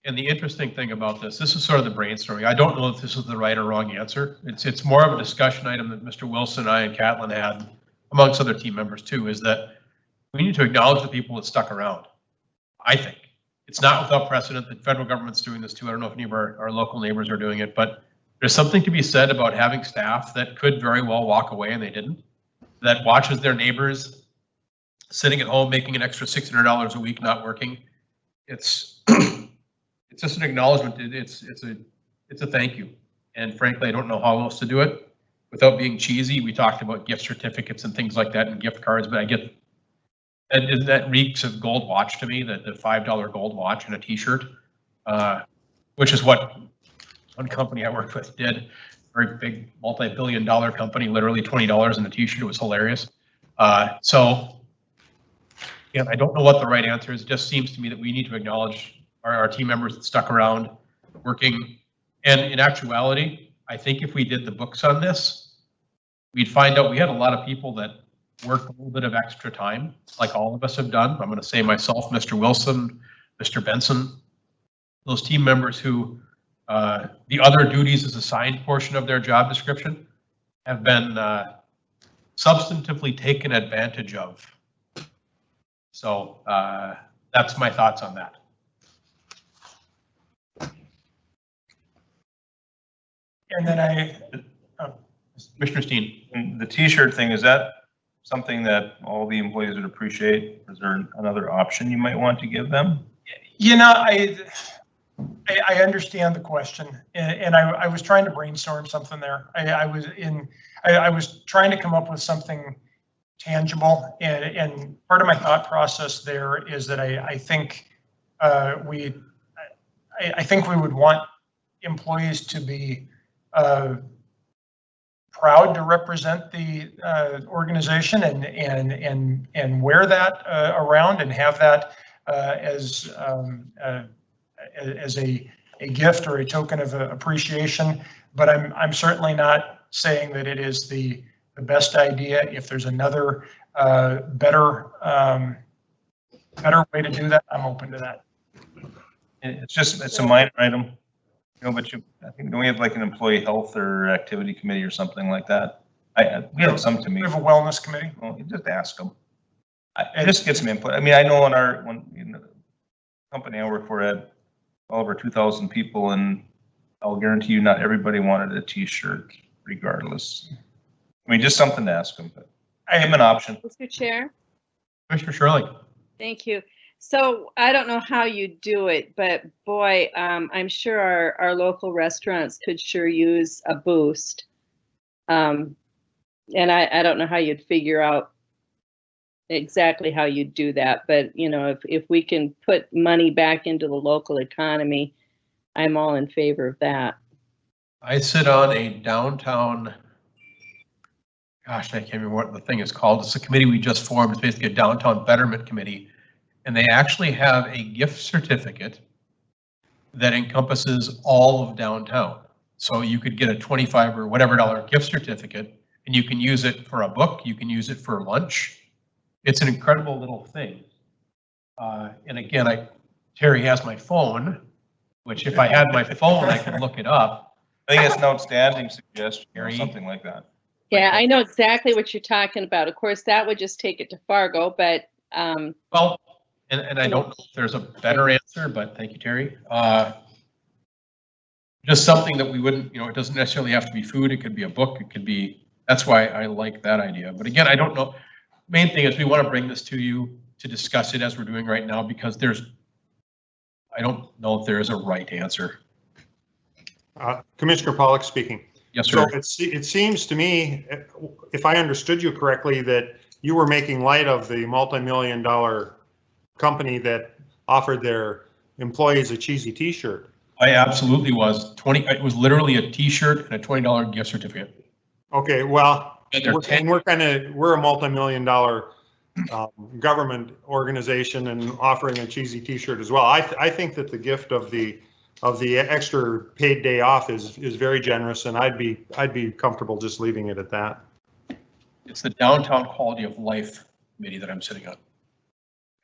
And the interesting thing about this is sort of the brainstorming. I don't know if this is the right or wrong answer. It's more of a discussion item that Mr. Wilson, I, and Catlin had, amongst other team members too, is that we need to acknowledge the people that stuck around. I think it's not without precedent that federal government's doing this too. I don't know if any of our local neighbors are doing it, but there's something to be said about having staff that could very well walk away and they didn't, that watches their neighbors sitting at home making an extra $600 a week not working. It's just an acknowledgement. It's a thank you. And frankly, I don't know how else to do it without being cheesy. We talked about gift certificates and things like that and gift cards, but I get, and that reeks of gold watch to me, the $5 gold watch and a t-shirt, which is what one company I worked with did. Very big multi-billion-dollar company, literally $20 in a t-shirt. It was hilarious. So yeah, I don't know what the right answer is. It just seems to me that we need to acknowledge our team members that stuck around working. And in actuality, I think if we did the books on this, we'd find out we had a lot of people that worked a little bit of extra time, like all of us have done. I'm going to say myself, Mr. Wilson, Mr. Benson, those team members who the other duties as assigned portion of their job description have been substantively taken advantage of. So that's my thoughts on that. And then Commissioner Steen. The t-shirt thing, is that something that all the employees would appreciate? Is there another option you might want to give them? I understand the question, and I was trying to brainstorm something there. I was trying to come up with something tangible, and part of my thought process there is that I think we would want employees to be proud to represent the organization and wear that around and have that as a gift or a token of appreciation. But I'm certainly not saying that it is the best idea. If there's another better way to do that, I'm open to that. It's a minor item. But I think, don't we have like an employee health or activity committee or something like that? We have some to me. We have a wellness committee. Well, you just ask them. I just get some input. I mean, I know in the company I work for had over 2,000 people, and I'll guarantee you not everybody wanted a t-shirt regardless. I mean, just something to ask them, but I am an option. Mr. Chair, Commissioner Shirley. thank you. So I don't know how you do it, but boy, I'm sure our local restaurants could sure use a boost. And I don't know how you'd figure out exactly how you do that, but you know, if we can put money back into the local economy, I'm all in favor of that. I sit on a downtown, gosh, I can't remember what the thing is called. It's a committee we just formed. It's basically a downtown betterment committee. And they actually have a gift certificate that encompasses all of downtown. So you could get a 25 or whatever dollar gift certificate, and you can use it for a book. You can use it for lunch. It's an incredible little thing. And again, Terry has my phone, which if I had my phone, I could look it up. I think it's an outstanding suggestion or Gary? something like that. Yeah, I know exactly what you're talking about. Of course, that would just take it to Fargo, but Well, and I don't know if there's a better answer, but thank you, Terry. Just something that we wouldn't, you know, it doesn't necessarily have to be food. It could be a book. It could be, that's why I like that idea. But again, I don't know. Main thing is we want to bring this to you to discuss it as we're doing right now, because I don't know if there is a right answer. Commissioner Pollock speaking. Yes, sir. So it seems to me, if I understood you correctly, that you were making light of the multi-million-dollar company that offered their employees a cheesy T-shirt. I absolutely was. It was literally a T-shirt and a $20 gift certificate. Okay, well, And they're we're a multi-million-dollar government organization and offering a cheesy T-shirt as well. I think that the gift of the extra paid day off is very generous, and I'd be comfortable just leaving it at that. It's the Downtown Quality of Life Committee that I'm sitting on.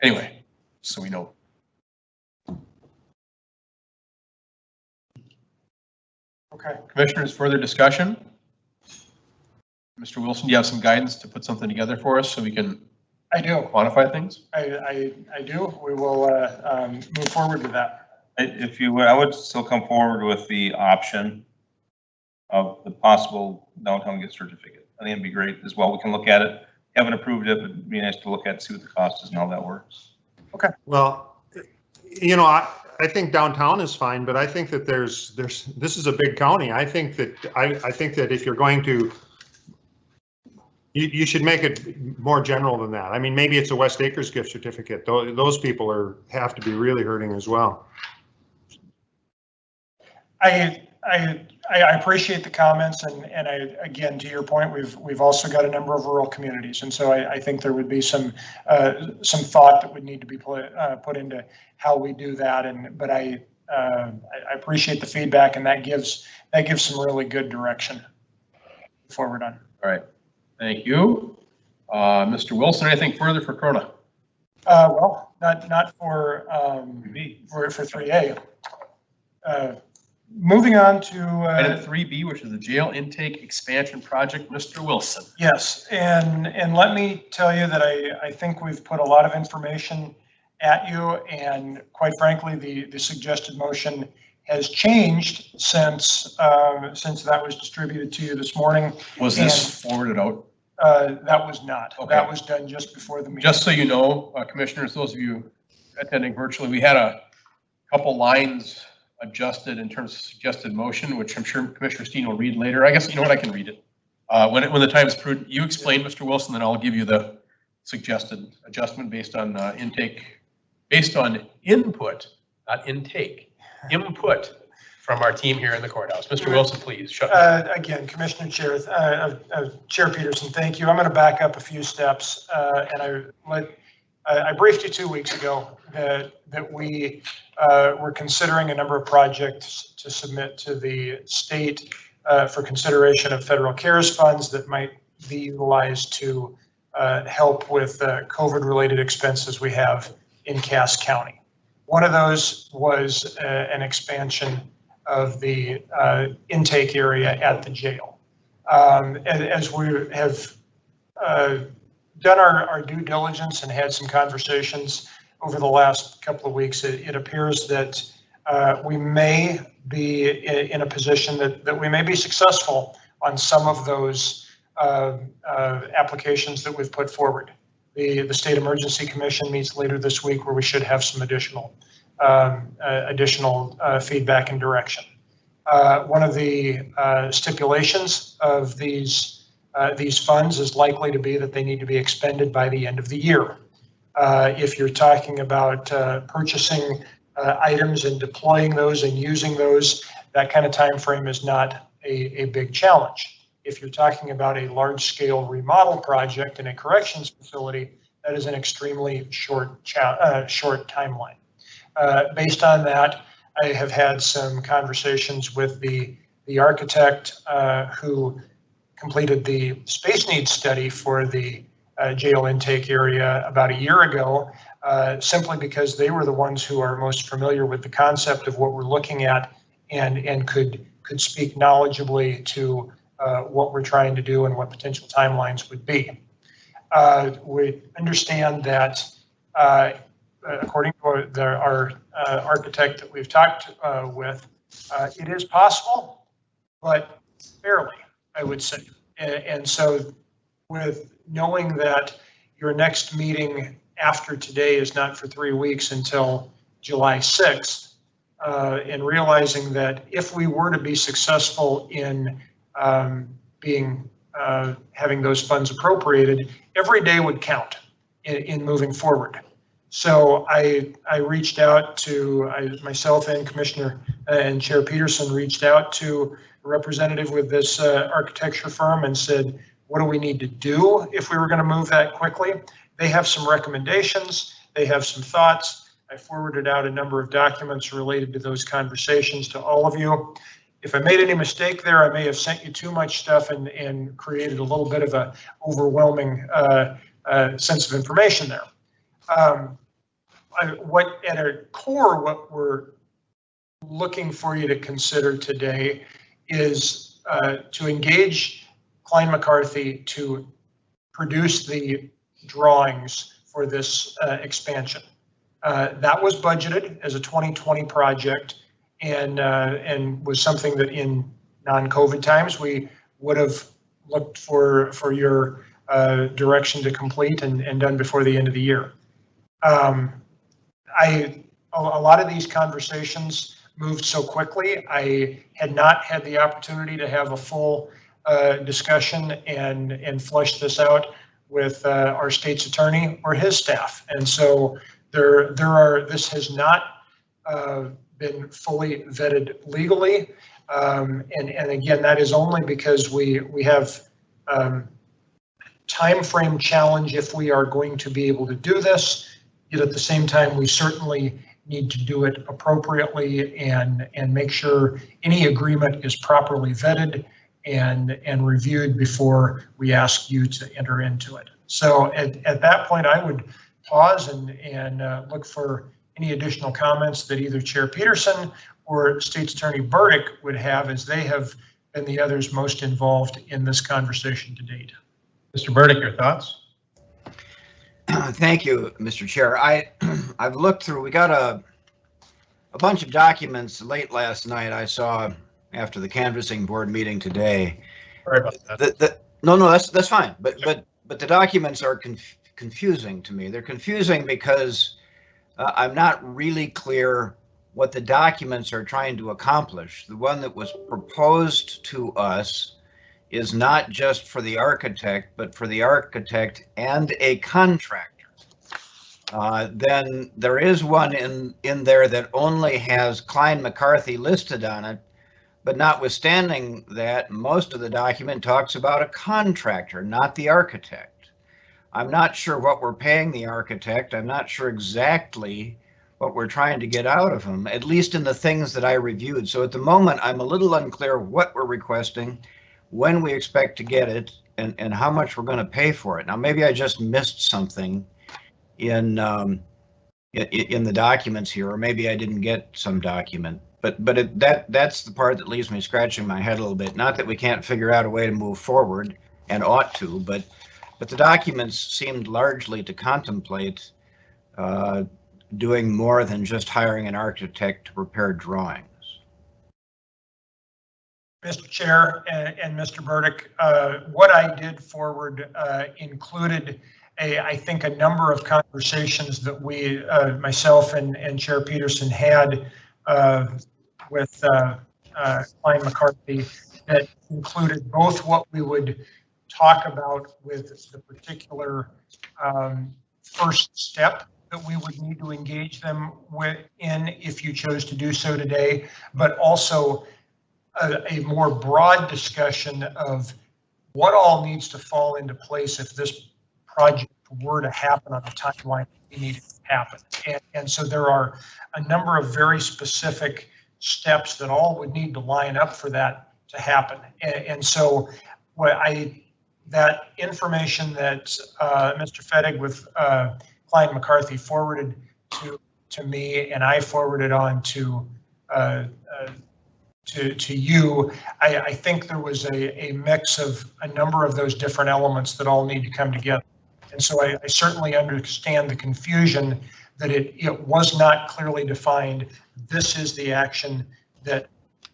Anyway, so we know. Okay. Commissioners, further discussion? Mr. Wilson, do you have some guidance to put something together for us so we can I do. quantify things? I do. We will move forward with that. If you would, I would still come forward with the option of the possible downtown gift certificate. I think it'd be great as well. We can look at it. Haven't approved it, but it'd be nice to look at, see what the cost is and how that works. Okay. Well, you know, I think downtown is fine, but I think that this is a big county. I think that if you're going to, you should make it more general than that. I mean, maybe it's a West Acres gift certificate. Those people have to be really hurting as well. I appreciate the comments, and again, to your point, we've also got a number of rural communities, and so I think there would be some thought that would need to be put into how we do that. But I appreciate the feedback, and that gives some really good direction forward on. All right, thank you. Mr. Wilson, anything further for Corona? Well, not for 3A. Moving on to Item 3B, which is the jail intake expansion project. Mr. Wilson. Yes, and let me tell you that I think we've put a lot of information at you, and quite frankly, the suggested motion has changed since that was distributed to you this morning. Was this forwarded out? That was not. Okay. That was done just before the meeting. Just so you know, commissioners, those of you attending virtually, we had a couple lines adjusted in terms of suggested motion, which I'm sure Commissioner Steen will read later. I guess, you know what, I can read it. When the time is prudent, you explain, Mr. Wilson, then I'll give you the suggested adjustment based on input, not intake, input from our team here in the courthouse. Mr. Wilson, please shut up. Again, Commissioner Chair, Chair Peterson, thank you. I'm going to back up a few steps, and I briefed you 2 weeks ago that we were considering a number of projects to submit to the state for consideration of federal CARES funds that might be utilized to help with COVID-related expenses we have in Cass County. One of those was an expansion of the intake area at the jail. As we have done our due diligence and had some conversations over the last couple of weeks, it appears that we may be in a position that we may be successful on some of those applications that we've put forward. The State Emergency Commission meets later this week, where we should have some additional feedback and direction. One of the stipulations of these funds is likely to be that they need to be expended by the end of the year. If you're talking about purchasing items and deploying those and using those, that kind of time frame is not a big challenge. If you're talking about a large-scale remodel project in a corrections facility, that is an extremely short timeline. Based on that, I have had some conversations with the architect who completed the space needs study for the jail intake area about a year ago, simply because they were the ones who are most familiar with the concept of what we're looking at and could speak knowledgeably to what we're trying to do and what potential timelines would be. We understand that according to our architect that we've talked with, it is possible, but barely, I would say. And so with knowing that your next meeting after today is not for 3 weeks until July 6th, and realizing that if we were to be successful in having those funds appropriated, every day would count in moving forward. So I reached out to, myself and Commissioner and Chair Peterson reached out to a representative with this architecture firm and said, what do we need to do if we were going to move that quickly? They have some recommendations. They have some thoughts. I forwarded out a number of documents related to those conversations to all of you. If I made any mistake there, I may have sent you too much stuff and created a little bit of an overwhelming sense of information there. At our core, what we're looking for you to consider today is to engage Klein McCarthy to produce the drawings for this expansion. That was budgeted as a 2020 project and was something that in non-COVID times we would have looked for your direction to complete and done before the end of the year. A lot of these conversations moved so quickly. I had not had the opportunity to have a full discussion and flesh this out with our state's attorney or his staff. And so this has not been fully vetted legally. And again, that is only because we have time frame challenge if we are going to be able to do this. Yet at the same time, we certainly need to do it appropriately and make sure any agreement is properly vetted and reviewed before we ask you to enter into it. So at that point, I would pause and look for any additional comments that either Chair Peterson or State's Attorney Burdick would have, as they have been the others most involved in this conversation to date. Mr. Burdick, your thoughts? Thank you, Mr. Chair. I've looked through, we got a bunch of documents late last night. I saw after the canvassing board meeting today. Sorry about that. No, that's fine. But the documents are confusing to me. They're confusing because I'm not really clear what the documents are trying to accomplish. The one that was proposed to us is not just for the architect, but for the architect and a contractor. Then there is one in there that only has Klein McCarthy listed on it, but notwithstanding that, most of the document talks about a contractor, not the architect. I'm not sure what we're paying the architect. I'm not sure exactly what we're trying to get out of him, at least in the things that I reviewed. So at the moment, I'm a little unclear what we're requesting, when we expect to get it, and how much we're going to pay for it. Now, maybe I just missed something in the documents here, or maybe I didn't get some document. But that's the part that leaves me scratching my head a little bit. Not that we can't figure out a way to move forward, and ought to, but But the documents seemed largely to contemplate doing more than just hiring an architect to prepare drawings. Mr. Chair and Mr. Burdick, what I did forward included I think a number of conversations that we, myself and Chair Peterson had with Klein McCarthy that included both what we would talk about with the particular first step that we would need to engage them in if you chose to do so today, but also a more broad discussion of what all needs to fall into place if this project were to happen on the timeline we need it to happen. And so there are a number of very specific steps that all would need to line up for that to happen. And so that information that Mr. Fettig with Klein McCarthy forwarded to me, and I forwarded on to you, I think there was a mix of a number of those different elements that all need to come together. And so I certainly understand the confusion that it was not clearly defined. This is the action that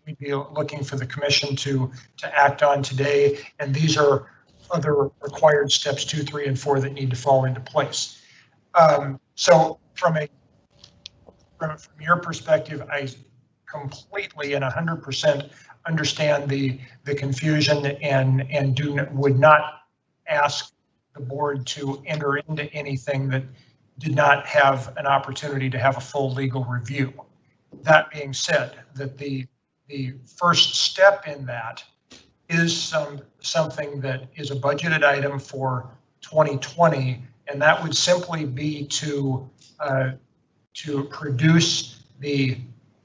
we'd be looking for the commission to act on today. And these are other required steps 2, 3, and 4 that need to fall into place. So from your perspective, I completely and 100% understand the confusion and would not ask the board to enter into anything that did not have an opportunity to have a full legal review. That being said, that the first step in that is something that is a budgeted item for 2020, and that would simply be to produce the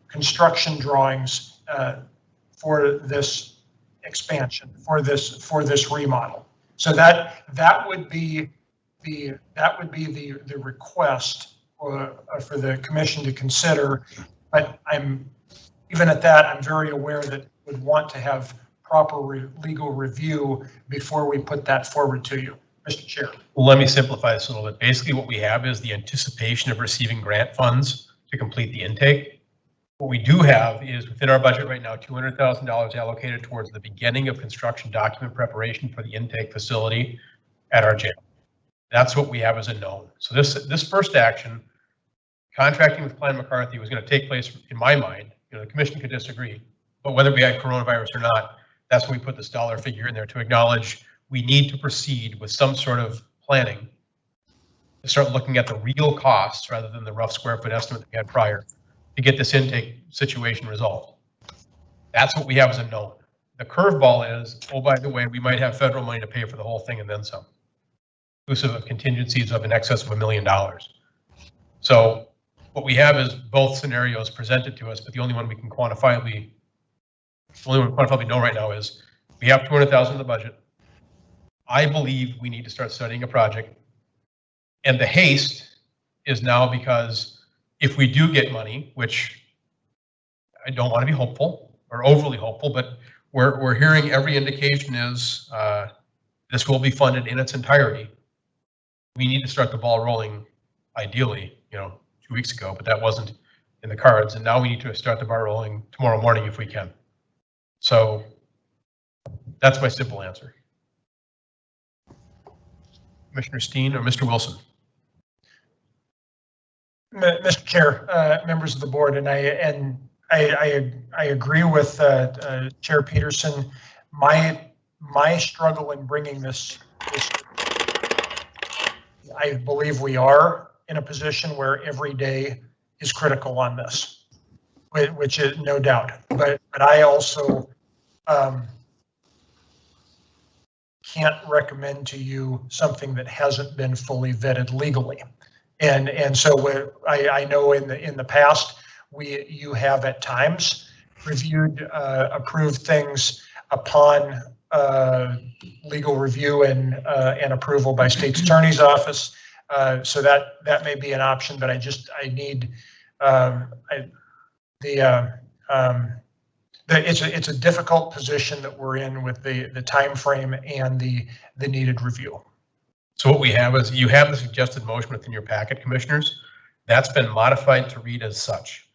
construction drawings for this expansion, for this remodel. So that would be the request for the commission to consider. But even at that, I'm very aware that would want to have proper legal review before we put that forward to you, Mr. Chair. Well, let me simplify this a little bit. Basically, what we have is the anticipation of receiving grant funds to complete the intake. What we do have is within our budget right now, $200,000 allocated towards the beginning of construction document preparation for the intake facility at our jail. That's what we have as a known. So this first action, contracting with Klein McCarthy, was going to take place in my mind. The commission could disagree, but whether we had coronavirus or not, that's when we put this dollar figure in there to acknowledge we need to proceed with some sort of planning to start looking at the real costs rather than the rough square foot estimate that we had prior to get this intake situation resolved. That's what we have as a known. The curveball is, oh, by the way, we might have federal money to pay for the whole thing and then some, inclusive of contingencies of in excess of $1 million. So what we have is both scenarios presented to us, but the only one we can quantifiably know right now is we have $200,000 in the budget. I believe we need to start studying a project, and the haste is now because if we do get money, which I don't want to be hopeful or overly hopeful, but we're hearing every indication is this will be funded in its entirety. We need to start the ball rolling, ideally, 2 weeks ago, but that wasn't in the cards. And now we need to start the ball rolling tomorrow morning if we can. So that's my simple answer. Commissioner Steen or Mr. Wilson? Mr. Chair, members of the board, and I agree with Chair Peterson. My struggle in bringing this, I believe we are in a position where every day is critical on this, which is no doubt. But I also can't recommend to you something that hasn't been fully vetted legally. And so I know in the past you have at times reviewed approved things upon legal review and approval by state's attorney's office. So that may be an option, but I need it's a difficult position that we're in with the time frame and the needed review. So what we have is you have the suggested motion within your packet, commissioners. That's been modified to read as such.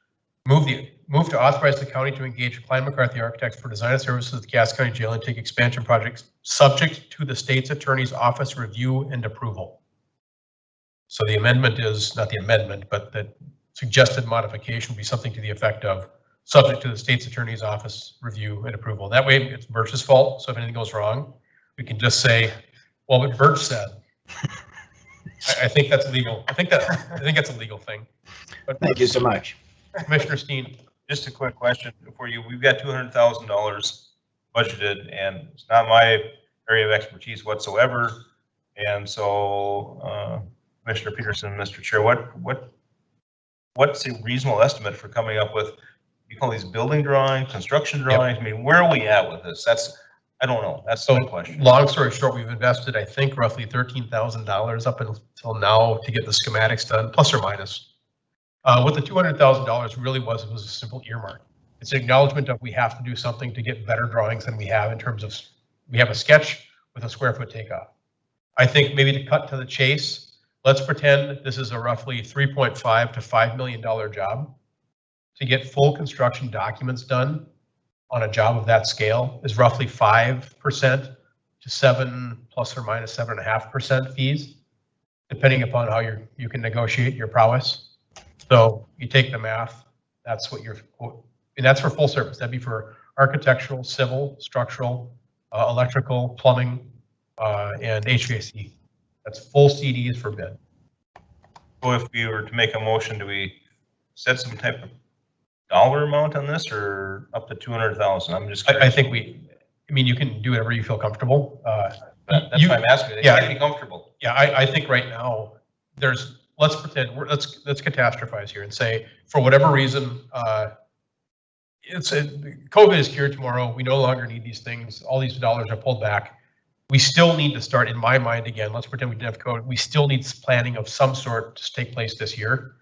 Move to authorize the county to engage Klein McCarthy Architects for design and services of the Cass County Jail Intake Expansion Project, subject to the state's attorney's office review and approval. So the amendment is not the amendment, but the suggested modification would be something to the effect of subject to the state's attorney's office review and approval. That way it's Birch's fault. So if anything goes wrong, we can just say, well, what Birch said. I think that's legal. I think that's a legal thing. But Thank you so much. Commissioner Steen. Just a quick question for you. We've got $200,000 budgeted, and it's not my area of expertise whatsoever. And so, Commissioner Peterson, Mr. Chair, what's a reasonable estimate for coming up with, you call these building drawings, construction drawings? Yep. I mean, where are we at with this? I don't know. That's the question. Long story short, we've invested, I think, roughly $13,000 up until now to get the schematics done, plus or minus. What the $200,000 really was a simple earmark. It's an acknowledgement of we have to do something to get better drawings than we have in terms of, we have a sketch with a square foot takeoff. I think maybe to cut to the chase, let's pretend this is a roughly $3.5 to $5 million job. To get full construction documents done on a job of that scale is roughly 5% to 7 plus or minus 7.5% fees, depending upon how you can negotiate your prowess. So you take the math, that's what and that's for full service. That'd be for architectural, civil, structural, electrical, plumbing, and HVAC. That's full CDs for bid. So if we were to make a motion, do we set some type of dollar amount on this, or up to 200,000? I'm just curious. I think you can do whatever you feel comfortable. That's why I'm asking. They can't be comfortable. Yeah, I think right now let's pretend let's catastrophize here and say, for whatever reason, COVID is cured tomorrow. We no longer need these things. All these dollars are pulled back. We still need to start, in my mind, again, let's pretend we didn't have COVID. We still need planning of some sort to take place this year.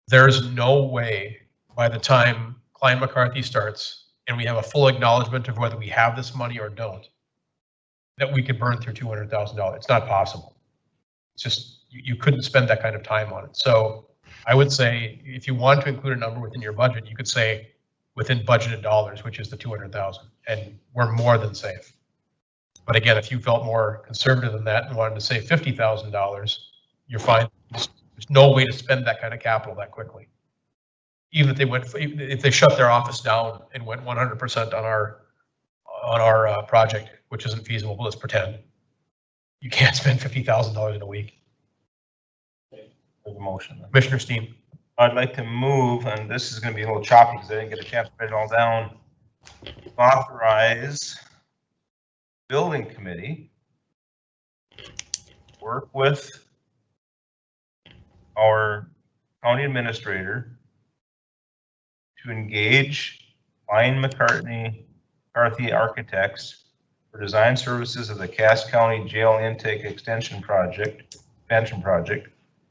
There's no way by the time Klein McCarthy starts and we have a full acknowledgement of whether we have this money or don't, that we could burn through $200,000. It's not possible. It's just, you couldn't spend that kind of time on it. So I would say if you want to include a number within your budget, you could say within budgeted dollars, which is the 200,000, and we're more than safe. But again, if you felt more conservative than that and wanted to say $50,000, you're fine. There's no way to spend that kind of capital that quickly. Even if they shut their office down and went 100% on our project, which isn't feasible, but let's pretend. You can't spend $50,000 in a week. There's a motion. Commissioner Steen. I'd like to move, and this is going to be a little choppy because I didn't get a chance to write it all down. Authorize building committee work with our county administrator to engage Klein McCarthy Architects for design services of the Cass County Jail Intake Expansion Project,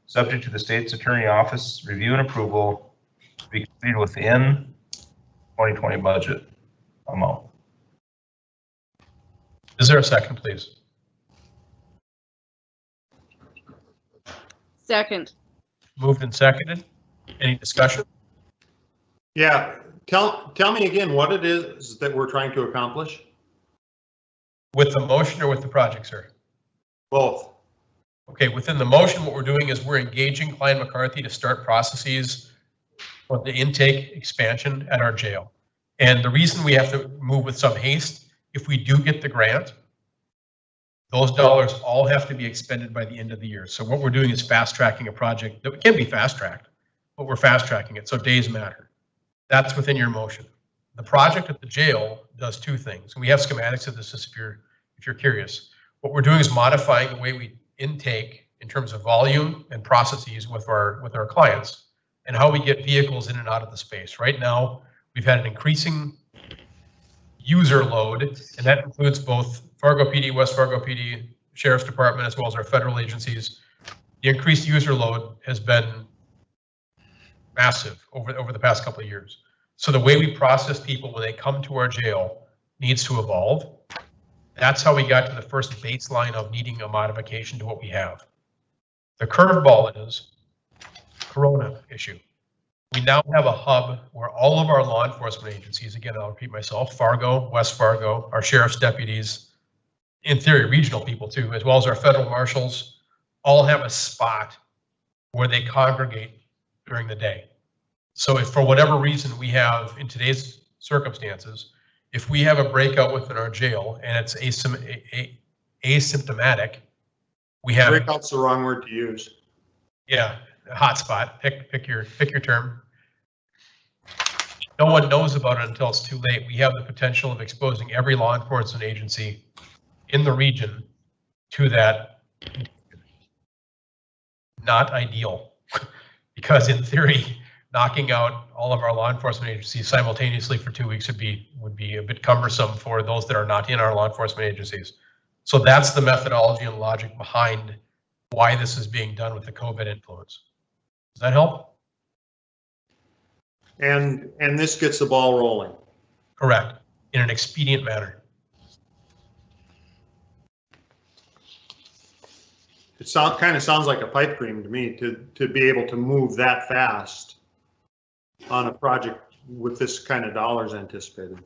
subject to the state's attorney office review and approval, to be completed within 2020 budget amount. Is there a second, please? Second. Moved and seconded. Any discussion? Yeah, tell me again what it is that we're trying to accomplish. With the motion or with the project, sir? Both. Okay, within the motion, what we're doing is we're engaging Klein McCarthy to start processes for the intake expansion at our jail. And the reason we have to move with some haste, if we do get the grant, those dollars all have to be expended by the end of the year. So what we're doing is fast tracking a project that can be fast tracked, but we're fast tracking it, so days matter. That's within your motion. The project at the jail does two things. We have schematics of this if you're curious. What we're doing is modifying the way we intake in terms of volume and processes with our clients and how we get vehicles in and out of the space. Right now, we've had an increasing user load, and that includes both Fargo PD, West Fargo PD, Sheriff's Department, as well as our federal agencies. The increased user load has been massive over the past couple of years. So the way we process people when they come to our jail needs to evolve. That's how we got to the first baseline of needing a modification to what we have. The curveball is Corona issue. We now have a hub where all of our law enforcement agencies, again, I'll repeat myself, Fargo, West Fargo, our sheriff's deputies, in theory, regional people too, as well as our federal marshals, all have a spot where they congregate during the day. So if for whatever reason we have, in today's circumstances, if we have a breakout within our jail and it's asymptomatic, we have— Breakout's the wrong word to use. Yeah, hotspot, pick your term. No one knows about it until it's too late. We have the potential of exposing every law enforcement agency in the region to that. Not ideal, because in theory, knocking out all of our law enforcement agencies simultaneously for 2 weeks would be a bit cumbersome for those that are not in our law enforcement agencies. So that's the methodology and logic behind why this is being done with the COVID influence. Does that help? And this gets the ball rolling. Correct, in an expedient manner. It kind of sounds like a pipe dream to me to be able to move that fast on a project with this kind of dollars anticipated.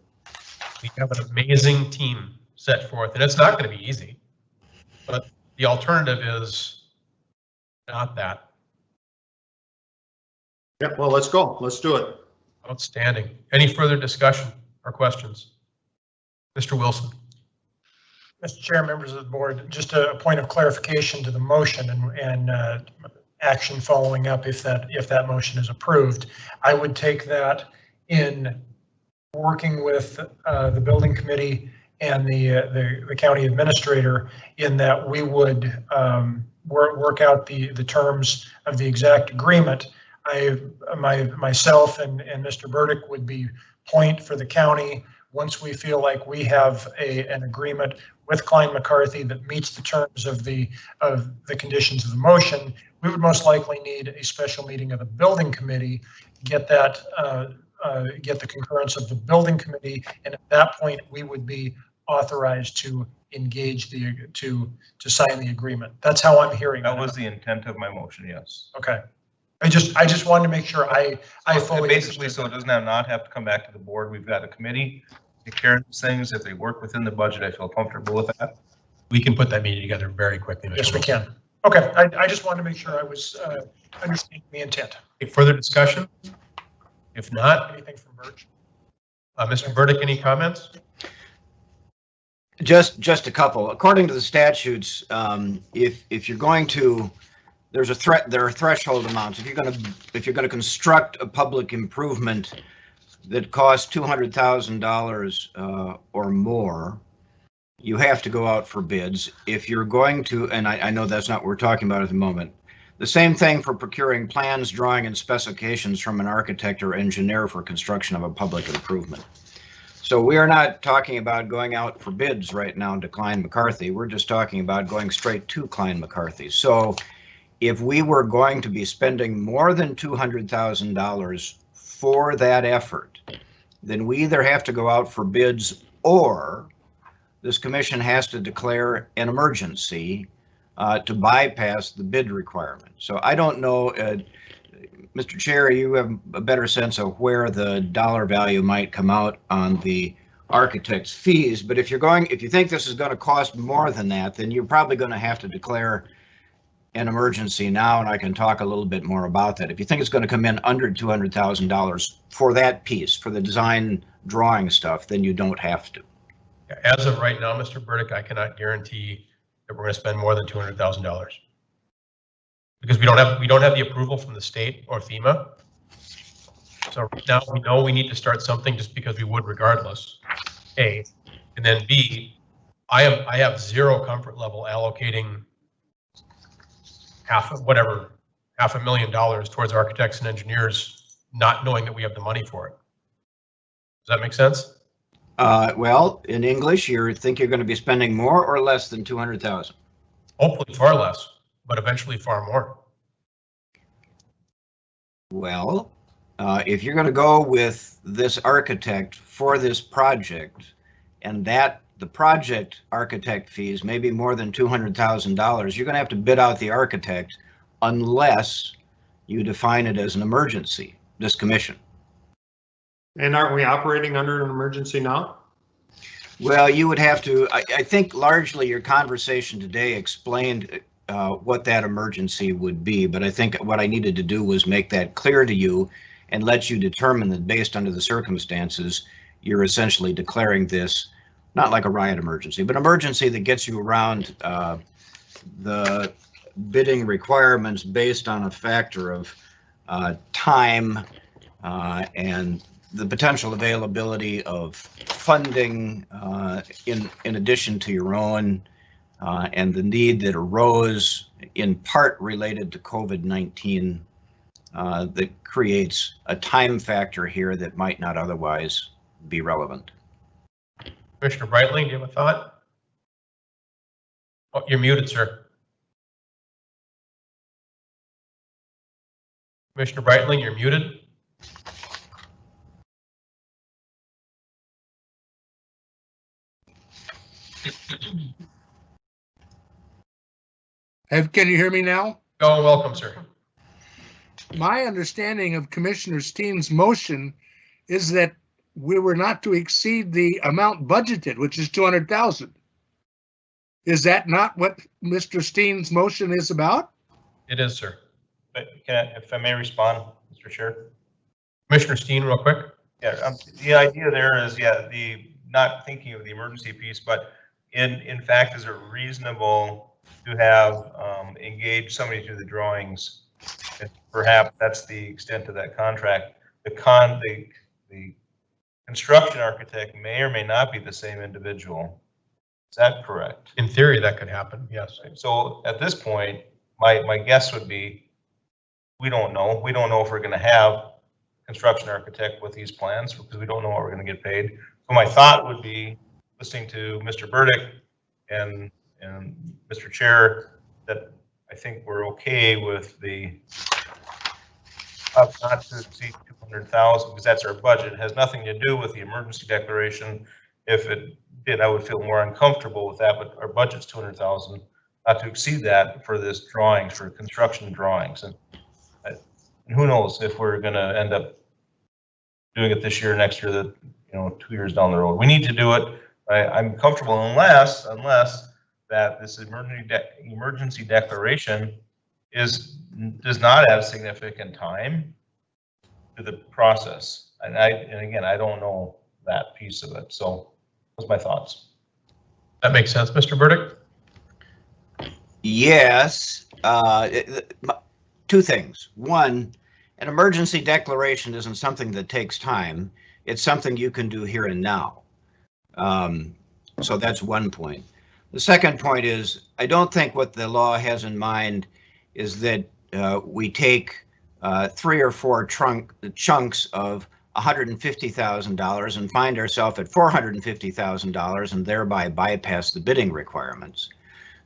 We have an amazing team set forth, and it's not going to be easy, but the alternative is not that. Yeah, well, let's go. Let's do it. Outstanding. Any further discussion or questions? Mr. Wilson. Mr. Chair, members of the board, just a point of clarification to the motion and action following up if that motion is approved. I would take that in working with the building committee and the county administrator in that we would work out the terms of the exact agreement. Myself and Mr. Burdick would be point for the county once we feel like we have an agreement with Klein McCarthy that meets the terms of the conditions of the motion. We would most likely need a special meeting of the building committee, get the concurrence of the building committee, and at that point we would be authorized to engage to sign the agreement. That's how I'm hearing that. That was the intent of my motion, yes. Okay. I just wanted to make sure I fully basically, so it does not have to come back to the board. We've got a committee take care of these things. If they work within the budget, I feel comfortable with that. We can put that meeting together very quickly. Yes, we can. Okay, I just wanted to make sure I was understanding the intent. Okay, further discussion? If not, Anything from Birch? Mr. Burdick, any comments? Just a couple. According to the statutes, if you're going to, there are threshold amounts. If you're going to construct a public improvement that costs $200,000 or more, you have to go out for bids. If you're going to, and I know that's not what we're talking about at the moment. The same thing for procuring plans, drawing, and specifications from an architect or engineer for construction of a public improvement. So we are not talking about going out for bids right now to Klein McCarthy. We're just talking about going straight to Klein McCarthy. So if we were going to be spending more than $200,000 for that effort, then we either have to go out for bids or this commission has to declare an emergency to bypass the bid requirement. So I don't know, Mr. Chair, you have a better sense of where the dollar value might come out on the architect's fees, but if you think this is going to cost more than that, then you're probably going to have to declare an emergency now, and I can talk a little bit more about that. If you think it's going to come in under $200,000 for that piece, for the design drawing stuff, then you don't have to. As of right now, Mr. Burdick, I cannot guarantee that we're going to spend more than $200,000 because we don't have the approval from the state or FEMA. So right now we know we need to start something just because we would regardless. A, and then B, I have zero comfort level allocating $500,000 towards architects and engineers, not knowing that we have the money for it. Does that make sense? Well, in English, you think you're going to be spending more or less than $200,000? Hopefully far less, but eventually far more. Well, if you're going to go with this architect for this project, and that the project architect fees may be more than $200,000, you're going to have to bid out the architect unless you define it as an emergency, this commission. And aren't we operating under an emergency now? Well, you would have to, I think largely your conversation today explained what that emergency would be, but I think what I needed to do was make that clear to you and let you determine that based under the circumstances, you're essentially declaring this not like a riot emergency, but emergency that gets you around the bidding requirements based on a factor of time and the potential availability of funding in addition to your own and the need that arose in part related to COVID-19 that creates a time factor here that might not otherwise be relevant. Commissioner Breitling, do you have a thought? Oh, you're muted, sir. Commissioner Breitling, you're muted. Can you hear me now? Oh, welcome, sir. My understanding of Commissioner Steen's motion is that we were not to exceed the amount budgeted, which is 200,000. Is that not what Mr. Steen's motion is about? It is, sir. But if I may respond, Mr. Chair? Commissioner Steen, real quick. Yeah, the idea there is, yeah, the not thinking of the emergency piece, but in fact, is it reasonable to have engaged somebody through the drawings? And perhaps that's the extent of that contract. The construction architect may or may not be the same individual. Is that correct? In theory, that could happen, yes. So at this point, my guess would be, we don't know. We don't know if we're going to have construction architect with these plans because we don't know what we're going to get paid. So my thought would be, listening to Mr. Burdick and Mr. Chair, that I think we're okay with the up not to exceed 200,000 because that's our budget. It has nothing to do with the emergency declaration. If it did, I would feel more uncomfortable with that, but our budget's 200,000, not to exceed that for this drawings, for construction drawings. And who knows if we're going to end up doing it this year, next year, that 2 years down the road. We need to do it. I'm comfortable unless that this emergency declaration does not add significant time to the process. And again, I don't know that piece of it. So those are my thoughts. That makes sense, Mr. Burdick. Yes, two things. One, an emergency declaration isn't something that takes time. It's something you can do here and now. So that's one point. The second point is, I don't think what the law has in mind is that we take 3 or 4 chunks of $150,000 and find ourselves at $450,000 and thereby bypass the bidding requirements.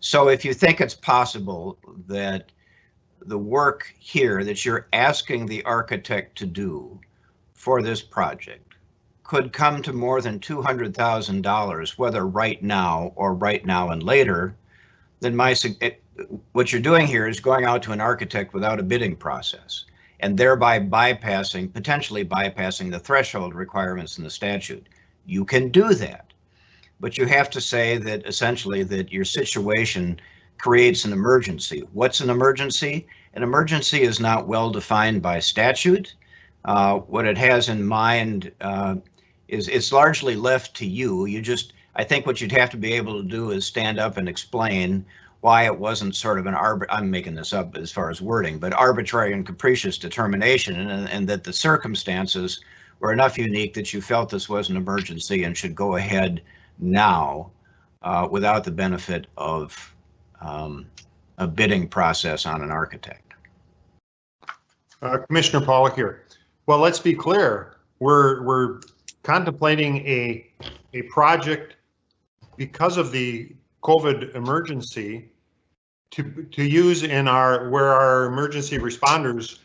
So if you think it's possible that the work here that you're asking the architect to do for this project could come to more than $200,000, whether right now or right now and later, then what you're doing here is going out to an architect without a bidding process and thereby potentially bypassing the threshold requirements in the statute. You can do that, but you have to say that essentially that your situation creates an emergency. What's an emergency? An emergency is not well defined by statute. What it has in mind is it's largely left to you. I think what you'd have to be able to do is stand up and explain why it wasn't sort of I'm making this up as far as wording, but arbitrary and capricious determination, and that the circumstances were enough unique that you felt this was an emergency and should go ahead now without the benefit of a bidding process on an architect. Commissioner Pollock here. Well, let's be clear. We're contemplating a project because of the COVID emergency to use in where our emergency responders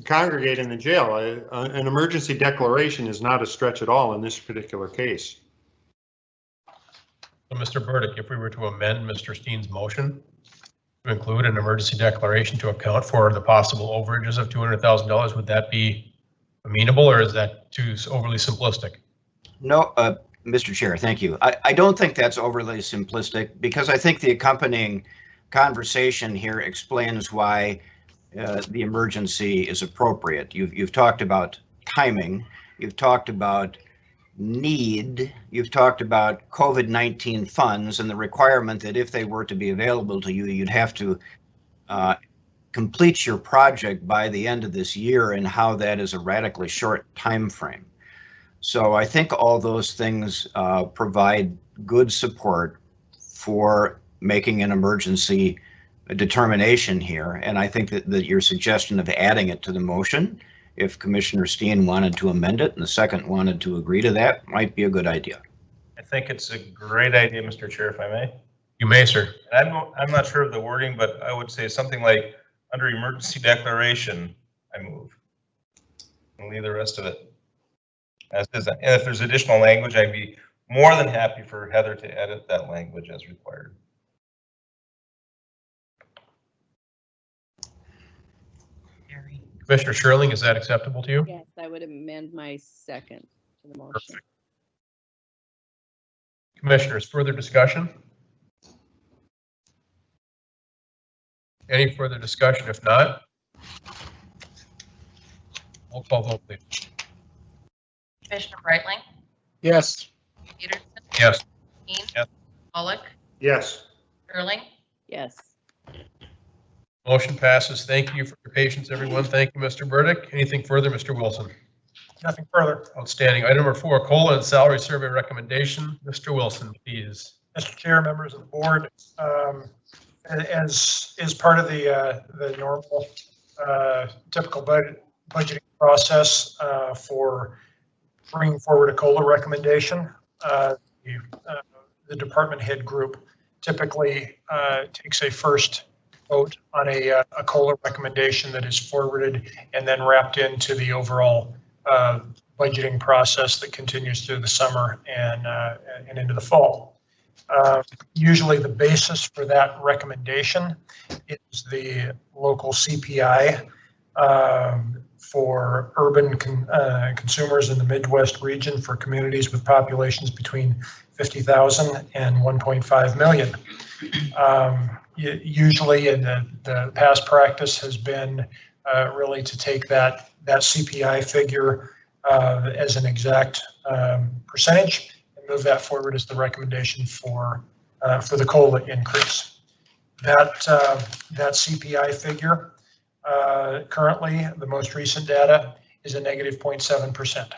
congregate in the jail. An emergency declaration is not a stretch at all in this particular case. So Mr. Burdick, if we were to amend Mr. Steen's motion to include an emergency declaration to account for the possible overages of $200,000, would that be amenable, or is that too overly simplistic? No, Mr. Chair, thank you. I don't think that's overly simplistic because I think the accompanying conversation here explains why the emergency is appropriate. You've talked about timing, you've talked about need, you've talked about COVID-19 funds and the requirement that if they were to be available to you, you'd have to complete your project by the end of this year, and how that is a radically short time frame. So I think all those things provide good support for making an emergency determination here. And I think that your suggestion of adding it to the motion, if Commissioner Steen wanted to amend it and the second wanted to agree to that, might be a good idea. I think it's a great idea, Mr. Chair, if I may. You may, sir. And I'm not sure of the wording, but I would say something like, under emergency declaration, I move. And leave the rest of it as is. And if there's additional language, I'd be more than happy for Heather to edit that language as required. Commissioner Sherling, is that acceptable to you? Yes, I would amend my second to the motion. Perfect. Commissioners, further discussion? Any further discussion? If not, roll call vote, please. Commissioner Brightling, Yes. Peterson, Yes. Steen, Yes. Pollock, Yes. Sterling, Yes. Motion passes. Thank you for your patience, everyone. Thank you, Mr. Burdick. Anything further, Mr. Wilson? Nothing further. Outstanding. Item number 4, COLA and salary survey recommendation. Mr. Wilson, please. Mr. Chair, members of the board, as part of the normal typical budgeting process for bringing forward a COLA recommendation, the department head group typically takes a first vote on a COLA recommendation that is forwarded and then wrapped into the overall budgeting process that continues through the summer and into the fall. Usually the basis for that recommendation is the local CPI for urban consumers in the Midwest region for communities with populations between 50,000 and 1.5 million. Usually in the past practice has been really to take that CPI figure as an exact percentage and move that forward as the recommendation for the COLA increase. That CPI figure currently, the most recent data is a negative 0.7%.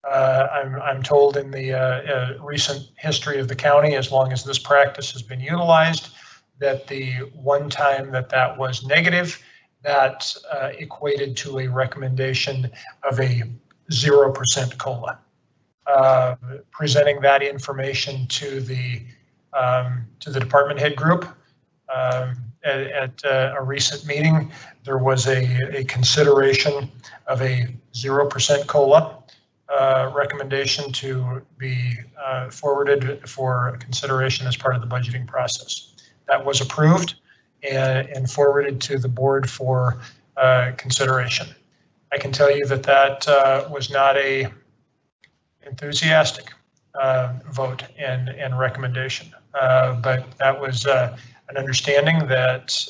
I'm told in the recent history of the county, as long as this practice has been utilized, that the one time that was negative, that equated to a recommendation of a 0% COLA. Presenting that information to the department head group at a recent meeting, there was a consideration of a 0% COLA recommendation to be forwarded for consideration as part of the budgeting process. That was approved and forwarded to the board for consideration. I can tell you that was not a enthusiastic vote and recommendation, but that was an understanding that,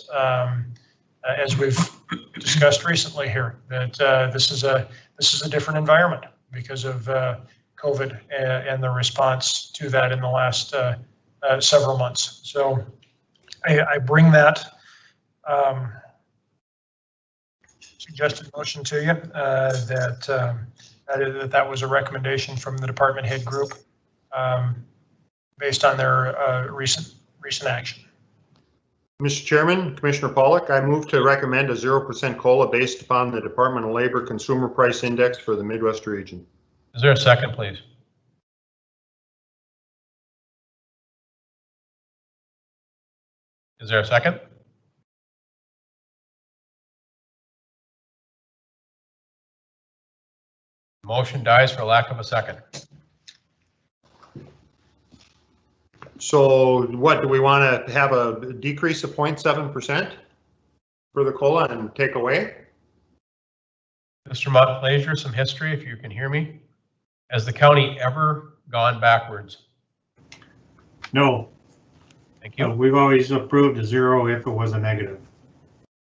as we've discussed recently here, that this is a different environment because of COVID and the response to that in the last several months. So I bring that suggested motion to you that was a recommendation from the department head group based on their recent action. Mr. Chairman, Commissioner Pollock, I move to recommend a 0% COLA based upon the Department of Labor Consumer Price Index for the Midwest region. Is there a second, please? Is there a second? Motion dies for lack of a second. So what, do we want to have a decrease of 0.7% for the COLA and take away? Mr. Montplaisir, some history, if you can hear me. Has the county ever gone backwards? No. Thank you. We've always approved a zero if it was a negative.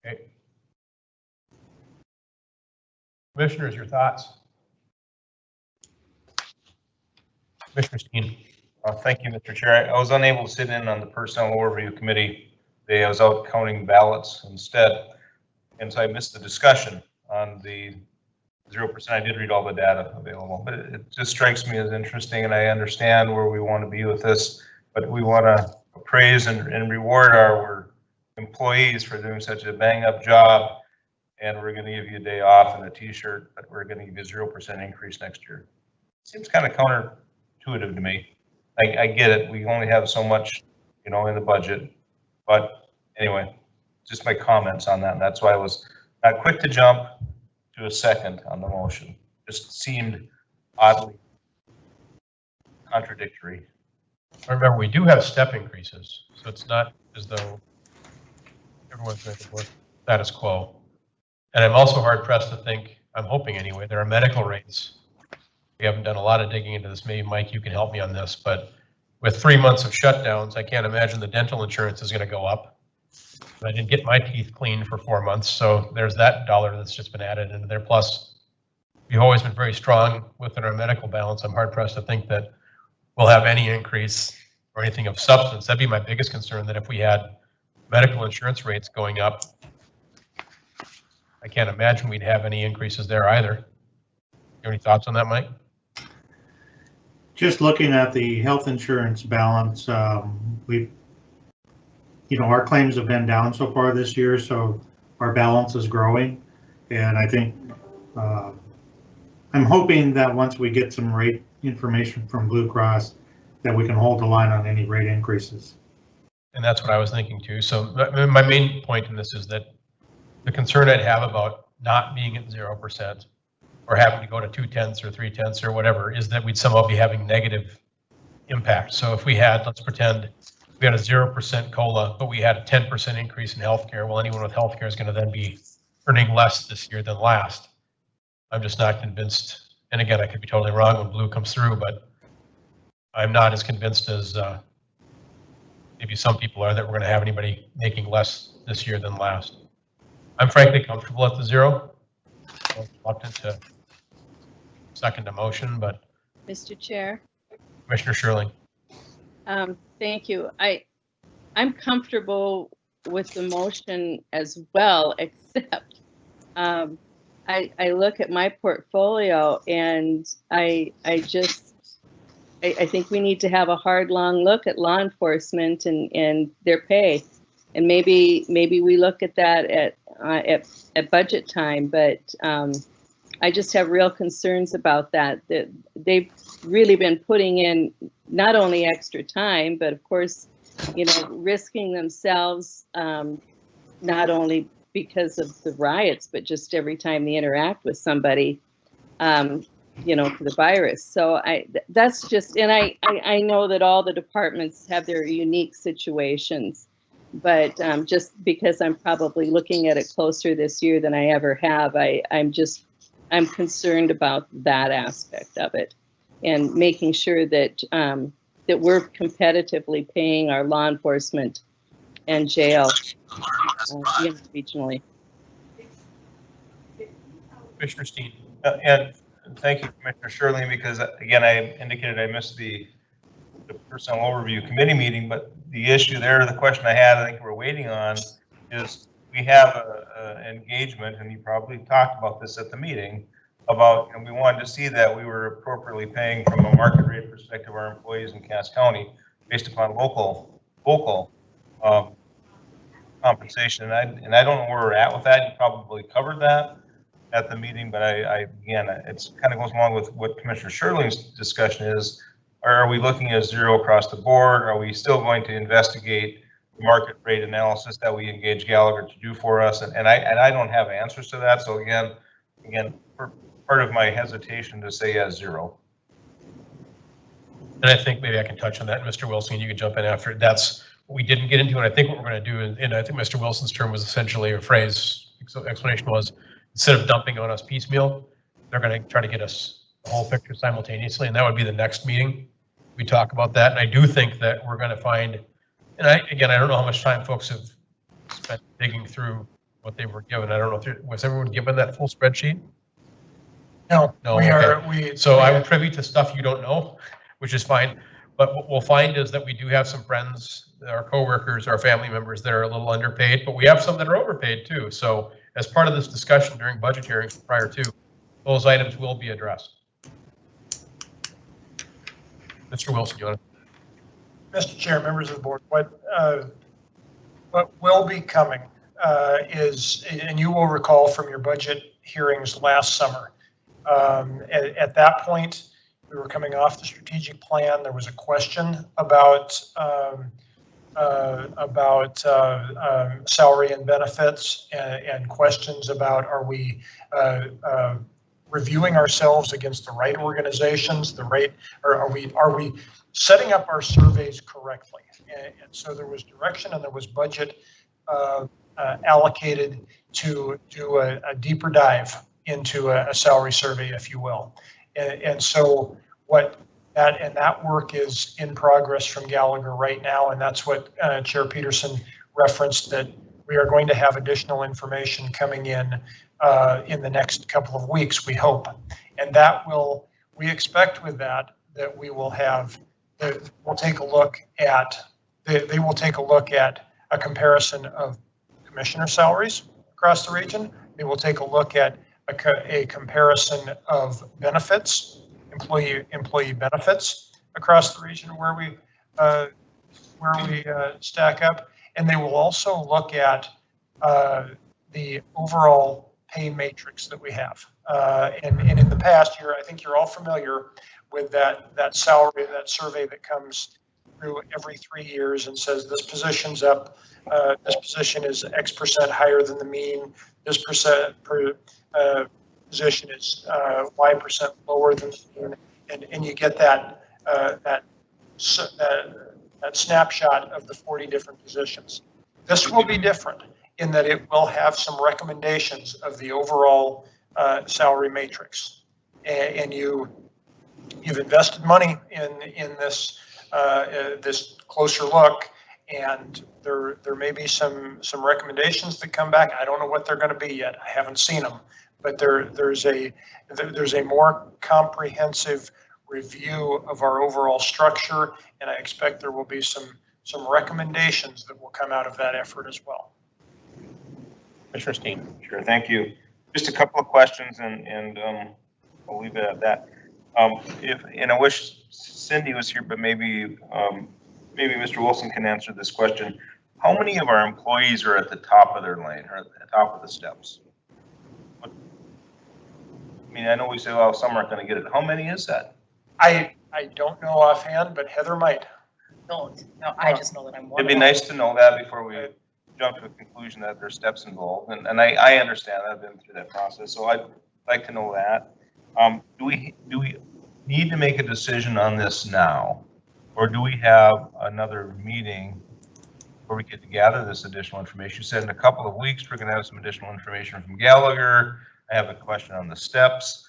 Okay. Commissioners, your thoughts? Commissioner Steen. Thank you, Mr. Chair. I was unable to sit in on the personnel overview committee today. I was out counting ballots instead. And so I missed the discussion on the 0%. I did read all the data available, but it just strikes me as interesting, and I understand where we want to be with this, but we want to praise and reward our employees for doing such a bang up job. And we're going to give you a day off and a t-shirt, but we're going to give you a 0% increase next year. Seems kind of counterintuitive to me. I get it. We only have so much, in the budget, but anyway, just my comments on that. And that's why I was not quick to jump to a second on the motion. Just seemed oddly contradictory. Remember, we do have step increases, so it's not as though everyone's going to work status quo. And I'm also hard pressed to think, I'm hoping anyway, there are medical rates. We haven't done a lot of digging into this. Maybe Mike, you can help me on this, but with 3 months of shutdowns, I can't imagine the dental insurance is going to go up. I didn't get my teeth cleaned for 4 months, so there's that dollar that's just been added into there. Plus, we've always been very strong within our medical balance. I'm hard pressed to think that we'll have any increase or anything of substance. That'd be my biggest concern, that if we had medical insurance rates going up, I can't imagine we'd have any increases there either. You have any thoughts on that, Mike? Just looking at the health insurance balance, we've, our claims have been down so far this year, so our balance is growing. And I think, I'm hoping that once we get some rate information from Blue Cross, that we can hold the line on any rate increases. And that's what I was thinking too. So my main point in this is that the concern I'd have about not being at 0% or having to go to 2/10 or 3/10 or whatever is that we'd somehow be having negative impact. So if we had, let's pretend we had a 0% COLA, but we had a 10% increase in healthcare. Well, anyone with healthcare is going to then be earning less this year than last. I'm just not convinced. And again, I could be totally wrong when Blue comes through, but I'm not as convinced as maybe some people are that we're going to have anybody making less this year than last. I'm frankly comfortable at the 0. I'm reluctant to second a motion, but Mr. Chair. Commissioner Sherling. Thank you. I'm comfortable with the motion as well, except I look at my portfolio and I think we need to have a hard, long look at law enforcement and their pay, and maybe we look at that at budget time. But I just have real concerns about that. That they've really been putting in not only extra time, but of course, risking themselves not only because of the riots, but just every time they interact with somebody. For the virus. So that's just, and I know that all the departments have their unique situations, but just because I'm probably looking at it closer this year than I ever have, I'm concerned about that aspect of it and making sure that that we're competitively paying our law enforcement and jail regionally. Commissioner Steen. And thank you, Commissioner Sherling, because again, I indicated I missed the personnel overview committee meeting, but the issue there, the question I had, I think we're waiting on, is we have an engagement, and you probably talked about this at the meeting, about, and we wanted to see that we were appropriately paying from a market rate perspective our employees in Cass County based upon local compensation. And I don't know where we're at with that. You probably covered that at the meeting, but again, it's kind of goes along with what Commissioner Sherling's discussion is. Are we looking at 0 across the board? Are we still going to investigate the market rate analysis that we engage Gallagher to do for us? And I don't have answers to that. So again, part of my hesitation to say yes, 0. And I think maybe I can touch on that, Mr. Wilson, you can jump in after. That's what we didn't get into, and I think what we're going to do, and I think Mr. Wilson's term was essentially a phrase, explanation was, instead of dumping on us piecemeal, they're going to try to get us the whole picture simultaneously, and that would be the next meeting. We talk about that, and I do think that we're going to find, and I don't know how much time folks have spent digging through what they were given. I don't know if was everyone given that full spreadsheet? No, So I'm privy to stuff you don't know, which is fine. But what we'll find is that we do have some friends, our coworkers, our family members that are a little underpaid, but we have some that are overpaid too. So as part of this discussion during budget hearings prior to, those items will be addressed. Mr. Wilson, you want to? Mr. Chair, members of the board, what will be coming is, and you will recall from your budget hearings last summer, at that point, we were coming off the strategic plan. There was a question about salary and benefits, and questions about, are we reviewing ourselves against the right organizations, or are we setting up our surveys correctly? And so there was direction and there was budget allocated to do a deeper dive into a salary survey, if you will. And so that work is in progress from Gallagher right now, and that's what Chair Peterson referenced, that we are going to have additional information coming in the next couple of weeks, we hope. And we expect with that we will have, we'll take a look at, they will take a look at a comparison of commissioner salaries across the region. They will take a look at a comparison of benefits, employee benefits across the region where we stack up, and they will also look at the overall pay matrix that we have. And in the past year, I think you're all familiar with that salary, that survey that comes through every 3 years and says this position's up, this position is X percent higher than the mean, this position is Y percent lower than the mean, and you get that snapshot of the 40 different positions. This will be different in that it will have some recommendations of the overall salary matrix, and you've invested money in this this closer look, and there may be some recommendations that come back. I don't know what they're going to be yet. I haven't seen them, but there's a more comprehensive review of our overall structure, and I expect there will be some recommendations that will come out of that effort as well. Commissioner Steen. Sure, thank you. Just a couple of questions, and I'll leave it at that. And I wish Cindy was here, but maybe Mr. Wilson can answer this question. How many of our employees are at the top of their lane, or at the top of the steps? I mean, I know we say, well, some aren't going to get it. How many is that? I don't know offhand, but Heather might. No, I just know that I'm one. It'd be nice to know that before we jump to a conclusion that there's steps involved. And I understand that. I've been through that process. So I'd like to know that. Do we need to make a decision on this now? Or do we have another meeting where we get to gather this additional information? You said in a couple of weeks, we're going to have some additional information from Gallagher. I have a question on the steps,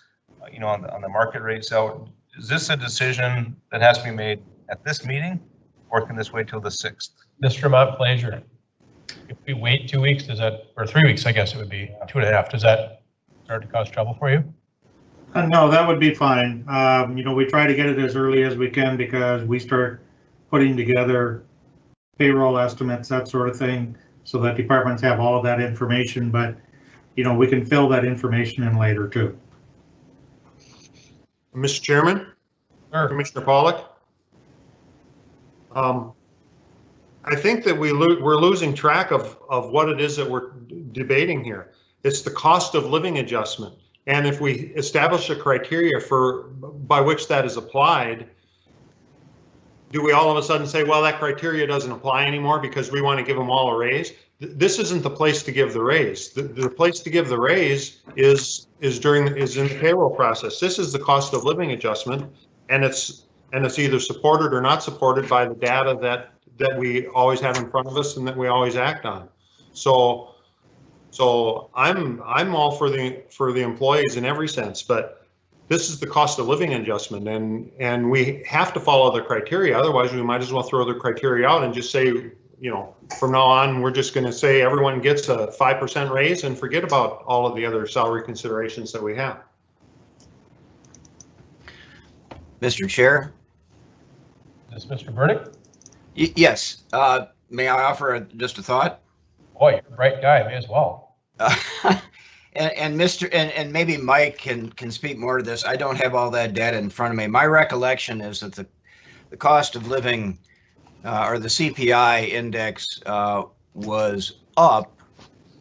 on the market rate. So is this a decision that has to be made at this meeting, or can this wait till the 6th? Mr. Montplaisir, if we wait 2 weeks, or 3 weeks, I guess it would be 2.5. Does that start to cause trouble for you? No, that would be fine. We try to get it as early as we can because we start putting together payroll estimates, that sort of thing, so that departments have all of that information, but we can fill that information in later too. Mr. Chairman, Sure. Commissioner Pollack. I think that we're losing track of what it is that we're debating here. It's the cost of living adjustment. And if we establish a criteria by which that is applied, do we all of a sudden say, well, that criteria doesn't apply anymore because we want to give them all a raise? This isn't the place to give the raise. The place to give the raise is in the payroll process. This is the cost of living adjustment, and it's and it's either supported or not supported by the data that we always have in front of us and that we always act on. So I'm all for the employees in every sense, but this is the cost of living adjustment, and we have to follow the criteria. Otherwise, we might as well throw the criteria out and just say, you know, from now on, we're just going to say everyone gets a 5% raise and forget about all of the other salary considerations that we have. Mr. Chair? Is Mr. Burdick? Yes. May I offer just a thought? Boy, you're a bright guy, may as well. And maybe Mike can speak more to this. I don't have all that data in front of me. My recollection is that the cost of living or the CPI index was up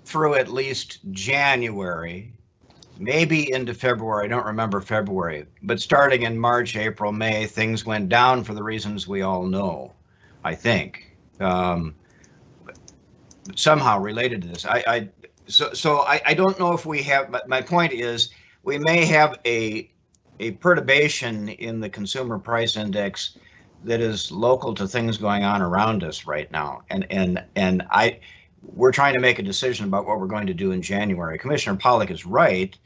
through at least January, maybe into February. I don't remember February, but starting in March, April, May, things went down for the reasons we all know, I think. Somehow related to this. So I don't know if we have, but my point is we may have a perturbation in the consumer price index that is local to things going on around us right now. And we're trying to make a decision about what we're going to do in January. Commissioner Pollack is right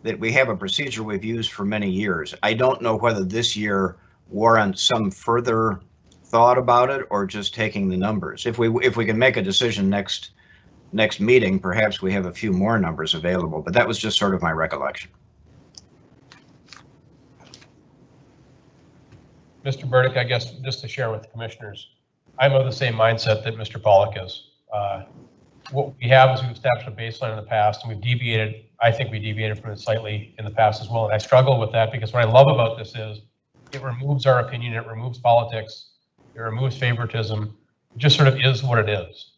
that we have a procedure we've used for many years. I don't know whether this year warrants some further thought about it or just taking the numbers. If we can make a decision next meeting, perhaps we have a few more numbers available, but that was just sort of my recollection. Mr. Burdick, I guess just to share with the commissioners, I'm of the same mindset that Mr. Pollack is. What we have is we've established a baseline in the past, and we've deviated. I think we deviated from it slightly in the past as well, and I struggle with that because what I love about this is it removes our opinion, it removes politics, it removes favoritism. It just sort of is what it is.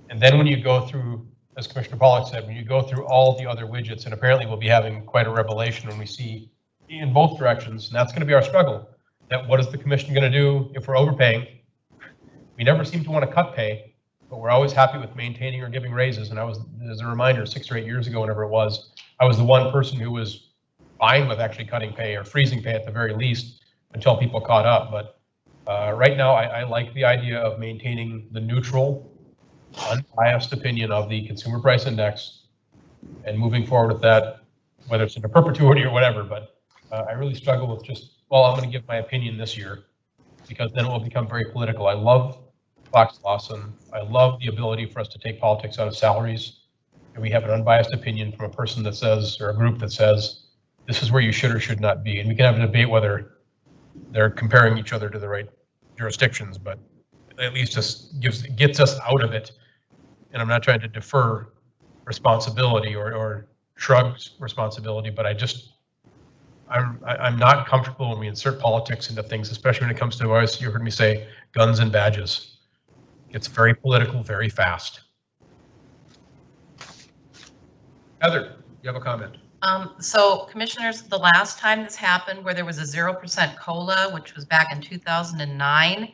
And then when you go through, as Commissioner Pollack said, when you go through all the other widgets, and apparently we'll be having quite a revelation when we see in both directions, and that's going to be our struggle. That what is the commission going to do if we're overpaying? We never seem to want to cut pay, but we're always happy with maintaining or giving raises. And I was, as a reminder, 6 or 8 years ago, whenever it was, I was the one person who was fine with actually cutting pay or freezing pay at the very least until people caught up. But right now, I like the idea of maintaining the neutral, unbiased opinion of the consumer price index and moving forward with that, whether it's in a perpetuity or whatever. But I really struggle with just, well, I'm going to give my opinion this year because then it will become very political. I love Fox Lawson. I love the ability for us to take politics out of salaries. And we have an unbiased opinion from a person that says, or a group that says, this is where you should or should not be. And we can have a debate whether they're comparing each other to the right jurisdictions, but at least just gets us out of it. And I'm not trying to defer responsibility or shrug responsibility, but I'm not comfortable when we insert politics into things, especially when it comes to, as you heard me say, guns and badges. It's very political, very fast. Heather, you have a comment? So commissioners, the last time this happened where there was a 0% COLA, which was back in 2009, it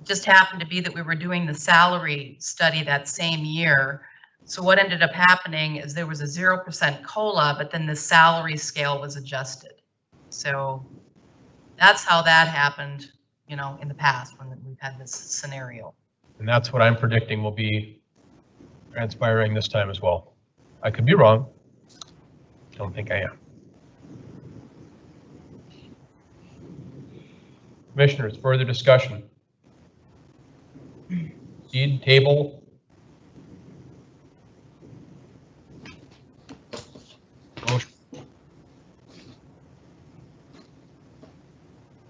just happened to be that we were doing the salary study that same year. So what ended up happening is there was a 0% COLA, but then the salary scale was adjusted. So that's how that happened, you know, in the past when we've had this scenario. And that's what I'm predicting will be transpiring this time as well. I could be wrong. Don't think I am. Commissioners, further discussion. Seed table. Motion.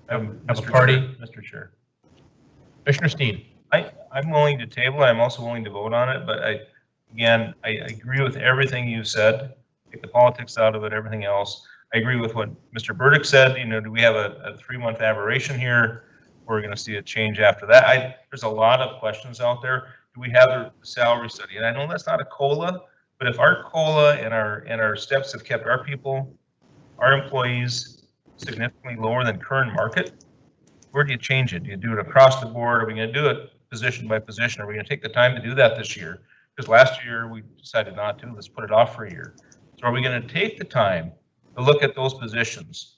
Have a party. Mr. Chair. Commissioner Steen. I'm willing to table it. I'm also willing to vote on it, but I agree with everything you said. Take the politics out of it, everything else. I agree with what Mr. Burdick said. You know, do we have a 3-month aberration here? We're going to see a change after that. There's a lot of questions out there. Do we have a salary study? And I know that's not a COLA, but if our COLA and our steps have kept our people, our employees significantly lower than current market, where do you change it? Do you do it across the board? Are we going to do it position by position? Are we going to take the time to do that this year? Because last year we decided not to. Let's put it off for a year. So are we going to take the time to look at those positions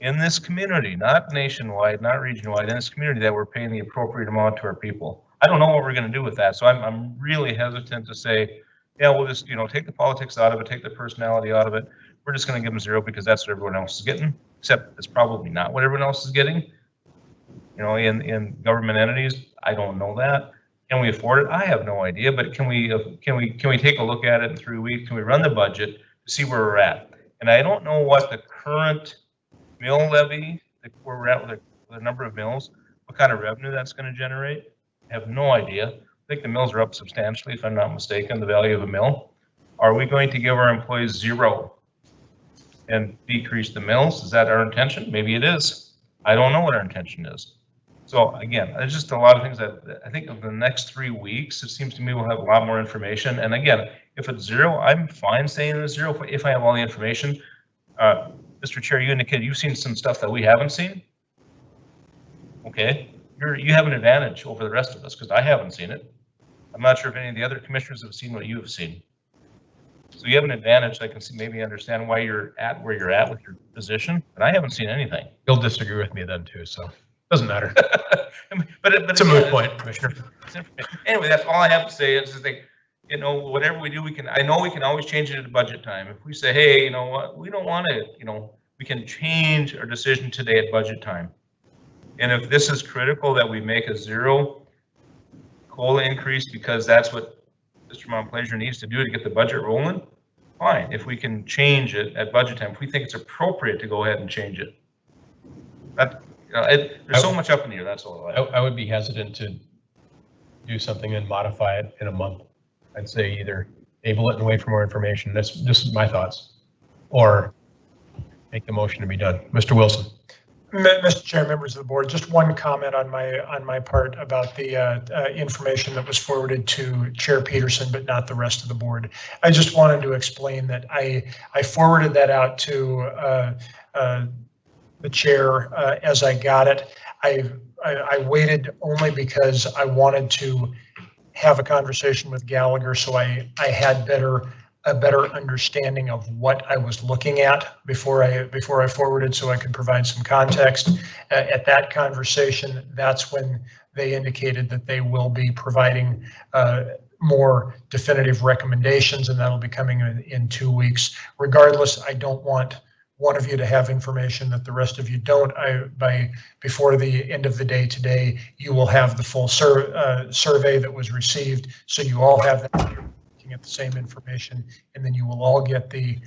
in this community, not nationwide, not region-wide, in this community, that we're paying the appropriate amount to our people. I don't know what we're gonna do with that, so I'm really hesitant to say, yeah, we'll just, take the politics out of it, take the personality out of it. We're just gonna give them 0 because that's what everyone else is getting, except it's probably not what everyone else is getting. In government entities, I don't know that. Can we afford it? I have no idea, but can we take a look at it in 3 weeks? Can we run the budget to see where we're at? And I don't know what the current mill levy, where we're at with the number of mills, what kind of revenue that's going to generate. I have no idea. I think the mills are up substantially, if I'm not mistaken, the value of a mill. Are we going to give our employees 0 and decrease the mills? Is that our intention? Maybe it is. I don't know what our intention is. So again, there's just a lot of things that I think of the next 3 weeks, it seems to me we'll have a lot more information. And again, if it's 0, I'm fine saying it's 0 if I have all the information. Mr. Chair, you indicated you've seen some stuff that we haven't seen. Okay, you have an advantage over the rest of us because I haven't seen it. I'm not sure if any of the other commissioners have seen what you have seen. So you have an advantage. I can maybe understand why you're at where you're at with your position, but I haven't seen anything. You'll disagree with me then too, so doesn't matter. but It's a moot point, Commissioner. Anyway, that's all I have to say. Is just like, whatever we do, I know we can always change it at budget time. If we say, hey, you know what, we don't want to, we can change our decision today at budget time. And if this is critical that we make a 0 COLA increase because that's what Mr. Montplaisir needs to do to get the budget rolling, fine. If we can change it at budget time, if we think it's appropriate to go ahead and change it. There's so much up in the air, that's all. I would be hesitant to do something and modify it in a month. I'd say either table it and wait for more information. That's just my thoughts. Or make the motion to be done. Mr. Wilson. Mr. Chair, members of the board, just one comment on my part about the information that was forwarded to Chair Peterson, but not the rest of the board. I just wanted to explain that I forwarded that out to the chair as I got it. I waited only because I wanted to have a conversation with Gallagher, so I had a better understanding of what I was looking at before I forwarded, so I could provide some context. At that conversation, that's when they indicated that they will be providing more definitive recommendations, and that'll be coming in 2 weeks. Regardless, I don't want one of you to have information that the rest of you don't. Before the end of the day today, you will have the full survey that was received, so you all have that. At the same information, and then you will all get the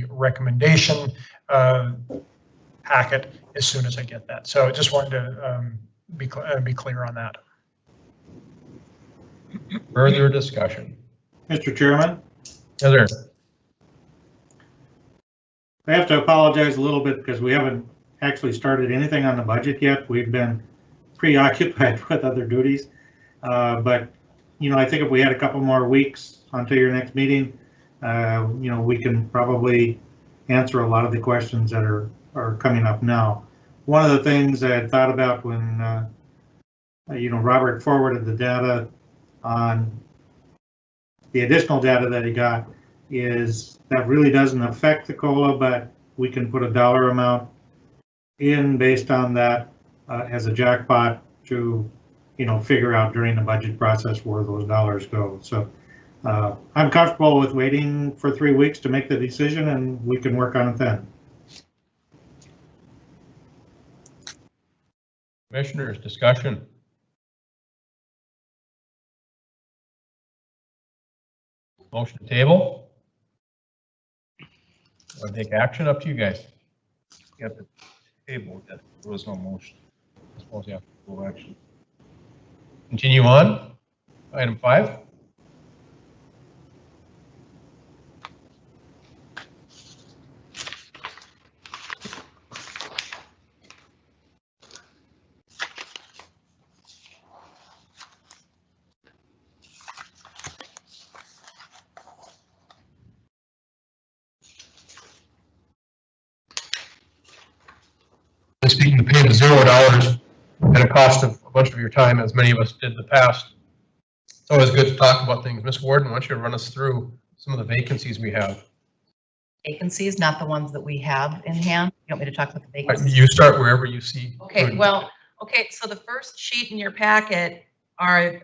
recommendation packet as soon as I get that. So I just wanted to be clear on that. Further discussion. Mr. Chairman? Yes, sir. I have to apologize a little bit because we haven't actually started anything on the budget yet. We've been preoccupied with other duties, but I think if we had a couple more weeks until your next meeting, we can probably answer a lot of the questions that are coming up now. One of the things I had thought about when, Robert forwarded the data on the additional data that he got is that really doesn't affect the COLA, but we can put a dollar amount in based on that as a jackpot to figure out during the budget process where those dollars go. So I'm comfortable with waiting for 3 weeks to make the decision, and we can work on it then. Commissioners, discussion. Motion to table. Want to take action? Up to you guys. You have to table that. There was no motion. I suppose you have to go action. Continue on. Item 5. Speaking of paying $0 at a cost of a bunch of your time, as many of us did in the past, it's always good to talk about things. Ms. Warden, why don't you run us through some of the vacancies we have? vacancies, not the ones that we have in hand. You want me to talk about the vacancies? You start wherever you see. Okay, well, okay, so the first sheet in your packet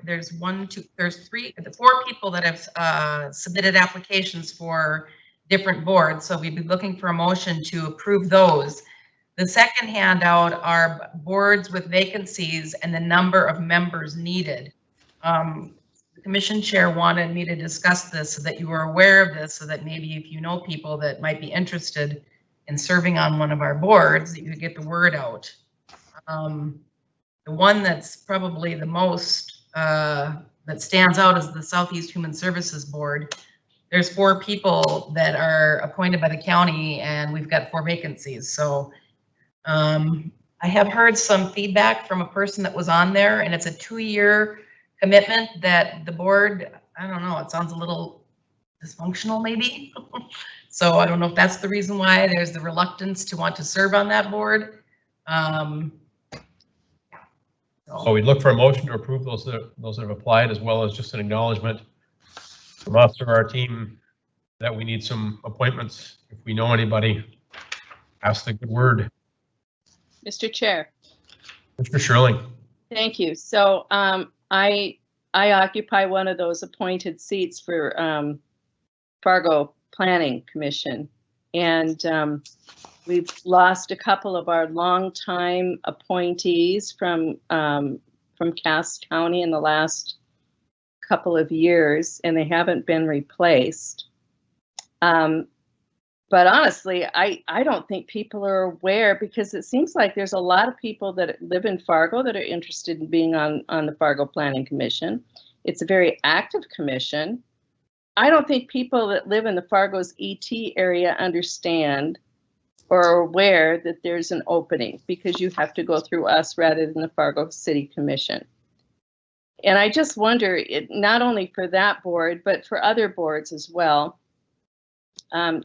there's four people that have submitted applications for different boards. So we'd be looking for a motion to approve those. The second handout are boards with vacancies and the number of members needed. The commission chair wanted me to discuss this so that you were aware of this, so that maybe if you know people that might be interested in serving on one of our boards, that you could get the word out. The one that's probably the most that stands out is the Southeast Human Services Board. There's 4 people that are appointed by the county and we've got 4 vacancies. So I have heard some feedback from a person that was on there, and it's a 2-year commitment that the board, I don't know, it sounds a little dysfunctional maybe. So I don't know if that's the reason why there's the reluctance to want to serve on that board. So we'd look for a motion to approve those that have applied, as well as just an acknowledgement from us or our team that we need some appointments. If we know anybody, ask the good word. Mr. Chair. Mr. Sherling. Thank you. So I occupy one of those appointed seats for Fargo Planning Commission, and we've lost a couple of our longtime appointees from Cass County in the last couple of years, and they haven't been replaced. But honestly, I don't think people are aware, because it seems like there's a lot of people that live in Fargo that are interested in being on the Fargo Planning Commission. It's a very active commission. I don't think people that live in the Fargo's ET area understand or are aware that there's an opening, because you have to go through us rather than the Fargo City Commission. And I just wonder, not only for that board, but for other boards as well,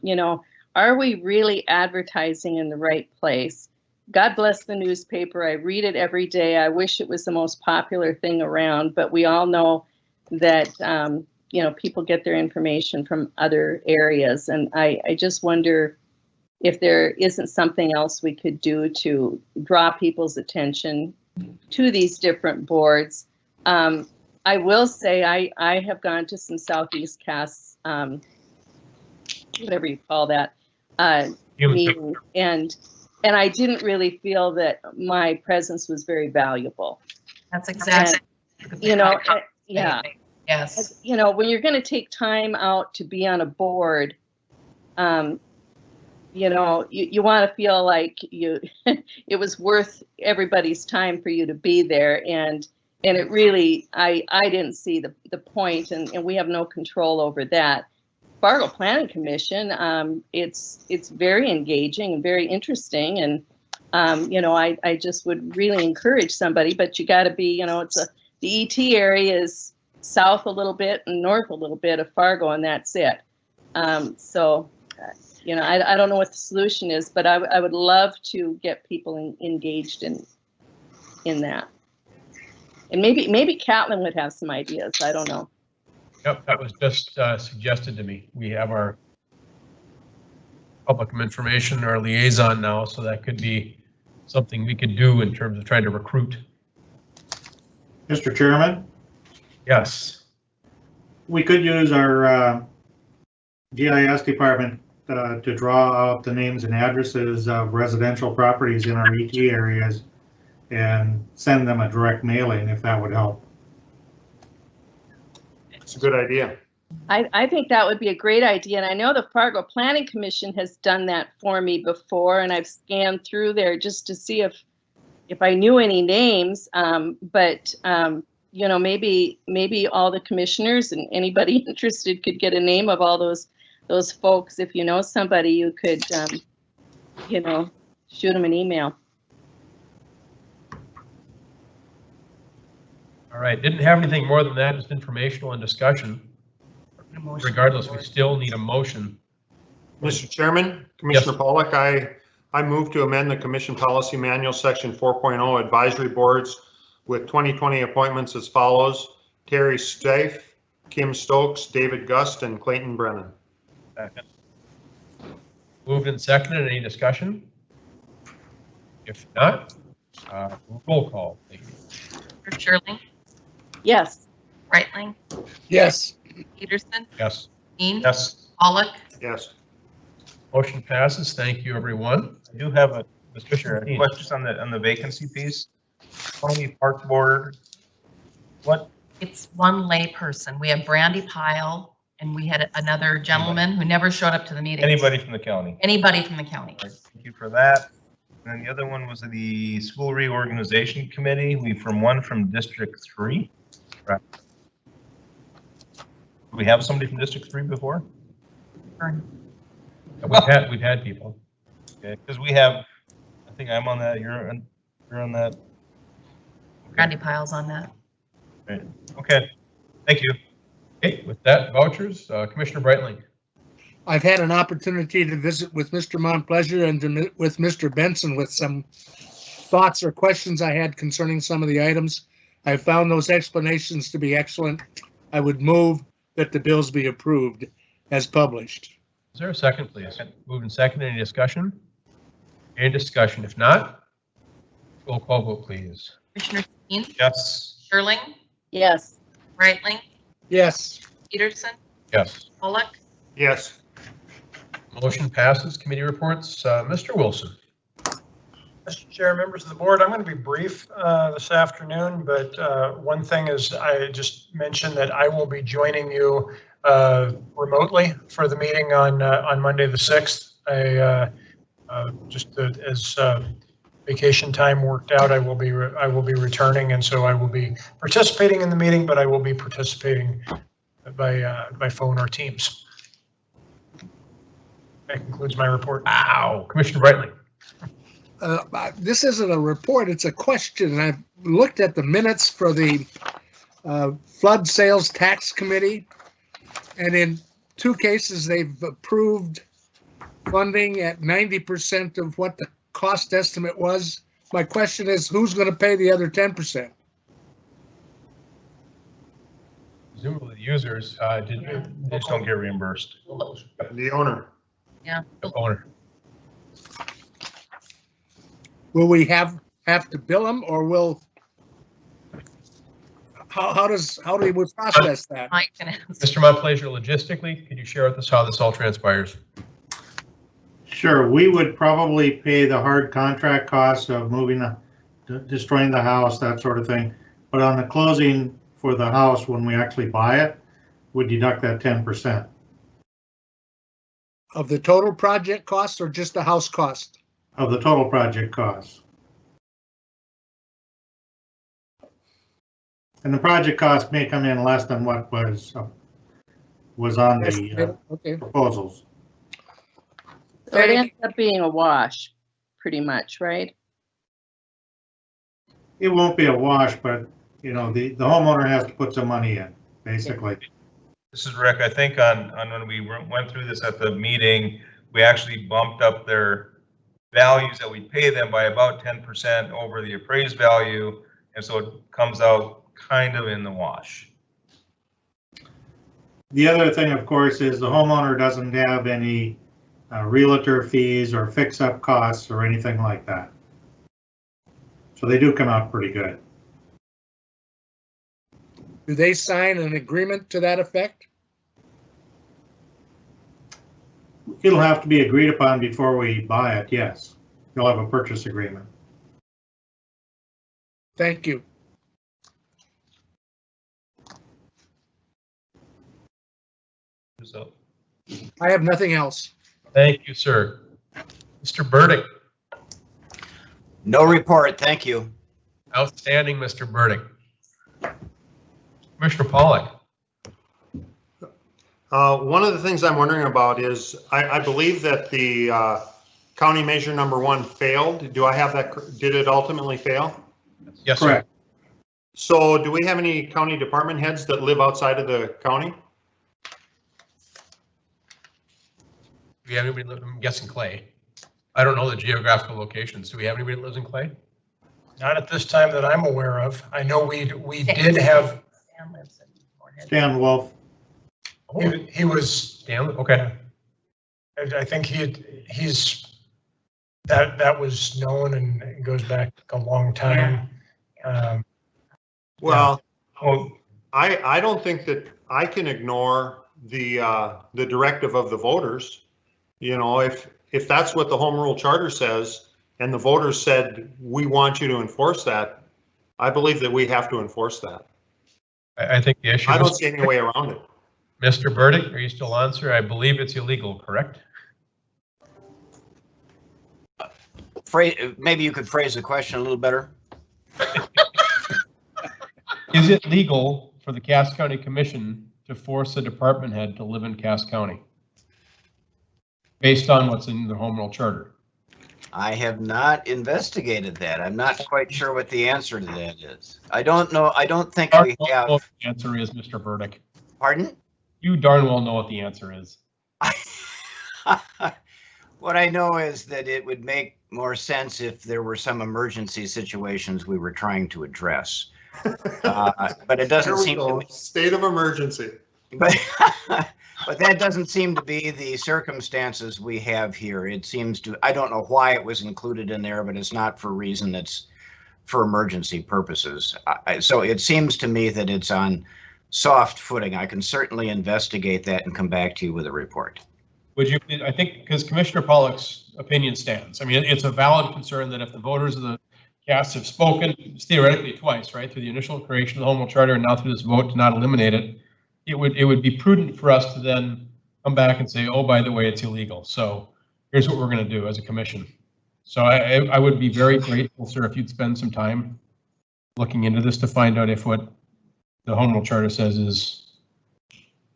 you know, are we really advertising in the right place? God bless the newspaper. I read it every day. I wish it was the most popular thing around, but we all know that, you know, people get their information from other areas. And I just wonder if there isn't something else we could do to draw people's attention to these different boards. I will say I have gone to some Southeast Cass, whatever you call that, meeting, and I didn't really feel that my presence was very valuable. That's exactly. And, you know, yeah. Yes. You know, when you're going to take time out to be on a board, you know, you want to feel like it was worth everybody's time for you to be there, and it really, I didn't see the point, and we have no control over that. Fargo Planning Commission, it's very engaging and very interesting, and you know, I just would really encourage somebody, but you got to be, you know, the ET area is south a little bit and north a little bit of Fargo, and that's it. So, you know, I don't know what the solution is, but I would love to get people engaged in that. And maybe Catlin would have some ideas. I don't know. Yep, that was just suggested to me. We have our public information, our liaison now, so that could be something we could do in terms of trying to recruit. Mr. Chairman? Yes. We could use our GIS department to draw out the names and addresses of residential properties in our ET areas and send them a direct mailing, if that would help. It's a good idea. I think that would be a great idea, and I know the Fargo Planning Commission has done that for me before, and I've scanned through there just to see if I knew any names, but you know, maybe all the commissioners and anybody interested could get a name of all those folks. If you know somebody, you could you know, shoot them an email. All right, didn't have anything more than that, just informational and discussion. Regardless, we still need a motion. Mr. Chairman, Commissioner Pollock, I move to amend the Commission Policy Manual Section 4.0 Advisory Boards with 2020 appointments as follows: Terry Steiff, Kim Stokes, David Gust, and Clayton Brennan. Second. Moved and seconded. Any discussion? If not, roll call, please. Shirley, Yes. Brightling, Yes. Peterson, Yes. Dean, Yes. Pollock, Yes. Motion passes. Thank you, everyone. I do have a Commissioner Dean. question on the vacancy piece. County Park Board, what, it's one lay person. We have Brandy Pyle, and we had another gentleman who never showed up to the meeting. anybody from the county? Anybody from the county. All right, thank you for that. And then the other one was the School Reorganization Committee. One from District 3. Right. Do we have somebody from District 3 before? We've had people. Okay, because we have, I think I'm on that, you're on that. Brandy Pyle's on that. Right. Okay, thank you. Okay, with that, vouchers, Commissioner Brightling. I've had an opportunity to visit with Mr. Montplaisir and with Mr. Benson with some thoughts or questions I had concerning some of the items. I found those explanations to be excellent. I would move that the bills be approved as published. Is there a second, please? Moved and seconded. Any discussion? Any discussion? If not, roll call vote, please. Commissioner Dean, Yes. Shirley, Yes. Brightling, Yes. Peterson, Yes. Pollock, Yes. Motion passes. Committee reports. Mr. Wilson. Mr. Chair, members of the board, I'm going to be brief this afternoon, but one thing is I just mentioned that I will be joining you remotely for the meeting on Monday the 6th. As vacation time worked out, I will be returning, and so I will be participating in the meeting, but I will be participating by phone or Teams. That concludes my report. Wow. Commissioner Brightling. This isn't a report, it's a question. I've looked at the minutes for the Flood Sales Tax Committee, and in 2 cases, they've approved funding at 90% of what the cost estimate was. My question is, who's going to pay the other 10%? Presumably the users They just don't get reimbursed. The owner. yeah. the owner. Will we have to bill them, or will, how do we process that? Mike can answer. Mr. Montplaisir, logistically, could you share with us how this all transpires? Sure, we would probably pay the hard contract costs of destroying the house, that sort of thing. But on the closing for the house, when we actually buy it, we deduct that 10%. Of the total project cost or just the house cost? Of the total project cost. And the project cost may come in less than what was on the Okay. proposals. So it ends up being a wash, pretty much, right? It won't be a wash, but the homeowner has to put some money in, basically. This is Rick. I think on when we went through this at the meeting, we actually bumped up their values that we pay them by about 10% over the appraised value. And so it comes out kind of in the wash. The other thing, of course, is the homeowner doesn't have any realtor fees or fix-up costs or anything like that. So they do come out pretty good. Do they sign an agreement to that effect? It'll have to be agreed upon before we buy it, yes. You'll have a purchase agreement. Thank you. So, I have nothing else. thank you, sir. Mr. Burdick. No report, thank you. Outstanding, Mr. Burdick. Commissioner Pollock. One of the things I'm wondering about is, I believe that the county measure number 1 failed. Do I have that? Did it ultimately fail? Yes, sir. Correct. So do we have any county department heads that live outside of the county? Do we have anybody, I'm guessing Clay. I don't know the geographical locations. Do we have anybody that lives in Clay? Not at this time that I'm aware of. I know we did have, Stan lives in Moorhead. Stan Wolf. he was, Stanley, okay. I think that was known and it goes back a long time. Well, Well, I don't think that I can ignore the directive of the voters. You know, if that's what the home rule charter says, and the voters said, we want you to enforce that, I believe that we have to enforce that. I think the issue. I don't see any way around it. Mr. Burdick, are you still on, sir? I believe it's illegal, correct? Maybe you could phrase the question a little better. Is it legal for the Cass County Commission to force a department head to live in Cass County? Based on what's in the home rule charter? I have not investigated that. I'm not quite sure what the answer to that is. I don't know. I don't think we have. What the answer is, Mr. Burdick. Pardon? You darn well know what the answer is. What I know is that it would make more sense if there were some emergency situations we were trying to address. But it doesn't seem to be. State of emergency. But that doesn't seem to be the circumstances we have here. It seems to, I don't know why it was included in there, but it's not for a reason, it's for emergency purposes. So it seems to me that it's on soft footing. I can certainly investigate that and come back to you with a report. Would you, I think, because Commissioner Pollock's opinion stands. I mean, it's a valid concern that if the voters of the Cass have spoken theoretically twice, right, through the initial creation of the home rule charter and now through this vote to not eliminate it, it would be prudent for us to then come back and say, oh, by the way, it's illegal. So here's what we're going to do as a commission. So I would be very grateful, sir, if you'd spend some time looking into this to find out if what the home rule charter says is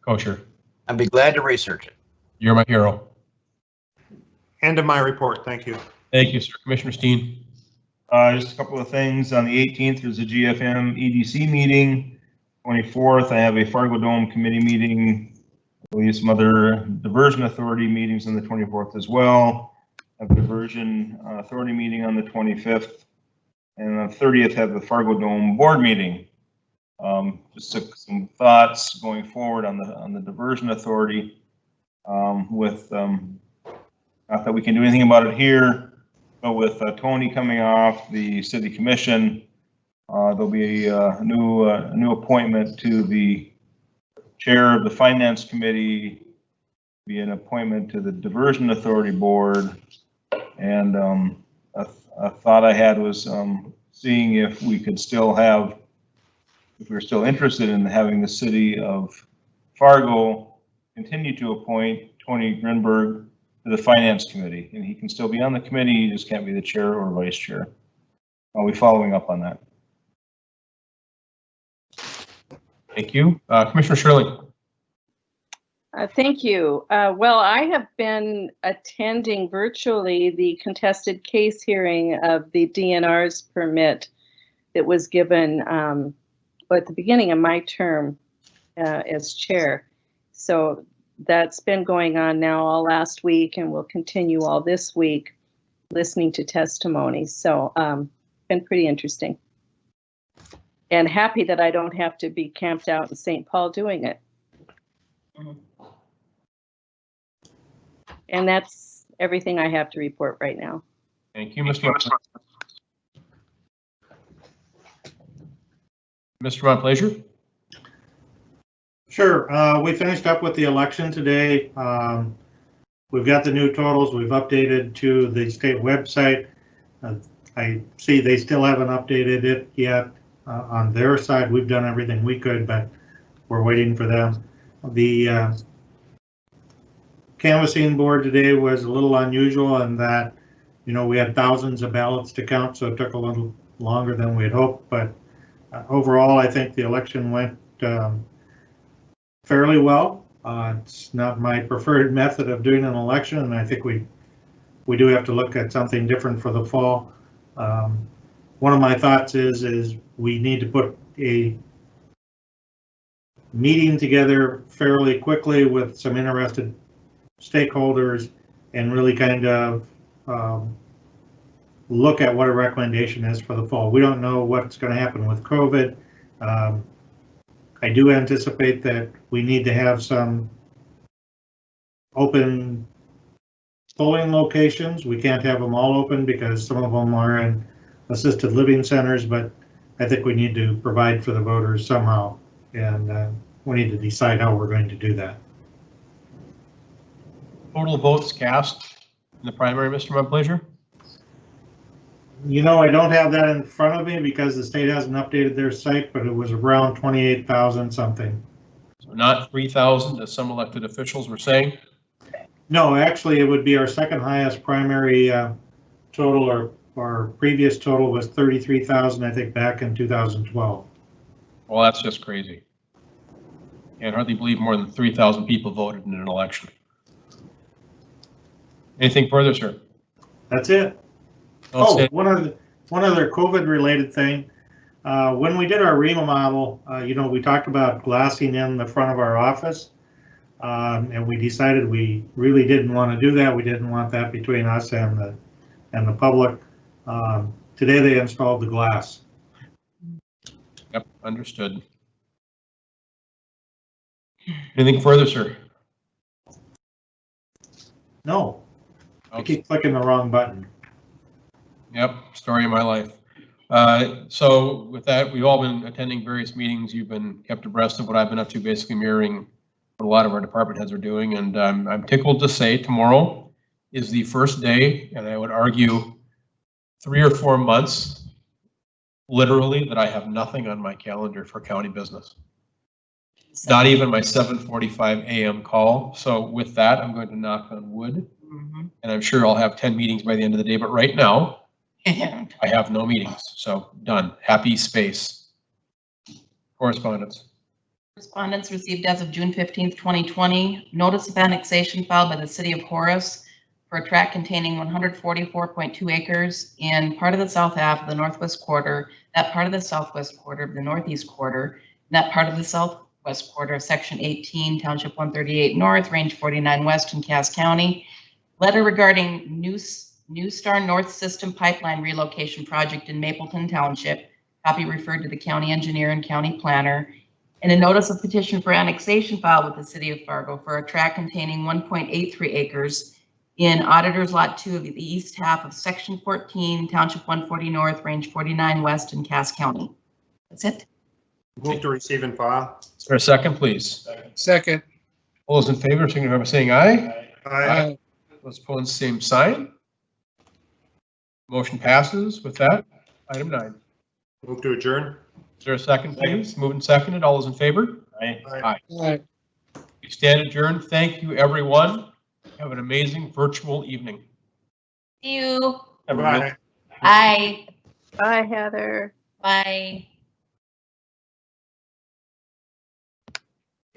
kosher. I'd be glad to research it. You're my hero. End of my report. Thank you. Thank you, sir. Commissioner Steen. Just a couple of things. On the 18th, there's a GFM EDC meeting. 24th, I have a Fargo Dome committee meeting. I believe some other diversion authority meetings on the 24th as well. I have a diversion authority meeting on the 25th. And on the 30th, have the Fargo Dome board meeting. Just took some thoughts going forward on the diversion authority with not that we can do anything about it here, but with Tony coming off the city commission, there'll be a new appointment to the chair of the finance committee, be an appointment to the diversion authority board, and a thought I had was seeing if we could still have, if we're still interested in having the city of Fargo continue to appoint Tony Grinberg to the finance committee, and he can still be on the committee, he just can't be the chair or vice chair. I'll be following up on that. Thank you. Commissioner Shirley. Thank you. Well, I have been attending virtually the contested case hearing of the DNR's permit that was given at the beginning of my term as chair. So that's been going on now all last week and will continue all this week, listening to testimonies. So been pretty interesting. And happy that I don't have to be camped out in St. Paul doing it. And that's everything I have to report right now. Thank you, Mr. Montplaisir. Sure. We finished up with the election today. We've got the new totals. We've updated to the state website. I see they still haven't updated it yet. On their side, we've done everything we could, but we're waiting for them. The canvassing board today was a little unusual in that, you know, we had thousands of ballots to count, so it took a little longer than we had hoped. But overall, I think the election went fairly well. It's not my preferred method of doing an election, and I think we do have to look at something different for the fall. One of my thoughts is we need to put a meeting together fairly quickly with some interested stakeholders and really kind of look at what a recommendation is for the fall. We don't know what's going to happen with COVID. I do anticipate that we need to have some open polling locations. We can't have them all open because some of them are in assisted living centers, but I think we need to provide for the voters somehow. And we need to decide how we're going to do that. Total votes cast in the primary, Mr. Montplaisir? You know, I don't have that in front of me because the state hasn't updated their site, but it was around 28,000 something. So not 3,000 as some elected officials were saying? No, actually, it would be our second highest primary total. Our previous total was 33,000, I think, back in 2012. Well, that's just crazy. Can't hardly believe more than 3,000 people voted in an election. Anything further, sir? That's it. Oh, one other COVID-related thing. When we did our REMA model, you know, we talked about glassing in the front of our office, and we decided we really didn't want to do that. We didn't want that between us and the public. Today they installed the glass. Yep, understood. Anything further, sir? No, I keep clicking the wrong button. Yep, story of my life. So with that, we've all been attending various meetings. You've been kept abreast of what I've been up to, basically mirroring what a lot of our department heads are doing. And I'm tickled to say tomorrow is the first day, and I would argue 3 or 4 months, literally, that I have nothing on my calendar for county business. Not even my 7:45 a.m. call. So with that, I'm going to knock on wood. And I'm sure I'll have 10 meetings by the end of the day, but right now, I have no meetings, so done. Happy space. Correspondence. Correspondence received as of June 15th, 2020. Notice of annexation filed by the city of Horace for a tract containing 144.2 acres in part of the south half of the northwest quarter, that part of the southwest quarter of the northeast quarter, and that part of the southwest quarter of section 18, township 138 north, range 49 west in Cass County. Letter regarding New Star North System Pipeline Relocation Project in Mapleton Township, copy referred to the county engineer and county planner, and a notice of petition for annexation filed with the city of Fargo for a tract containing 1.83 acres in Auditor's Lot 2 of the east half of Section 14, Township 140 North, Range 49 West in Cass County. That's it. Move to receive and file. Is there a second, please? Second. All those in favor, signify by saying aye. Aye. Those opposed, same sign. Motion passes. With that, item 9. Move to adjourn. Is there a second, please? Moved and seconded. All those in favor? Aye. Aye. Aye. We stand adjourned. Thank you, everyone. Have an amazing virtual evening. See you. Bye. Bye. Bye, Heather. Bye.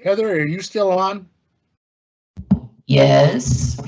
Heather, are you still on? Yes.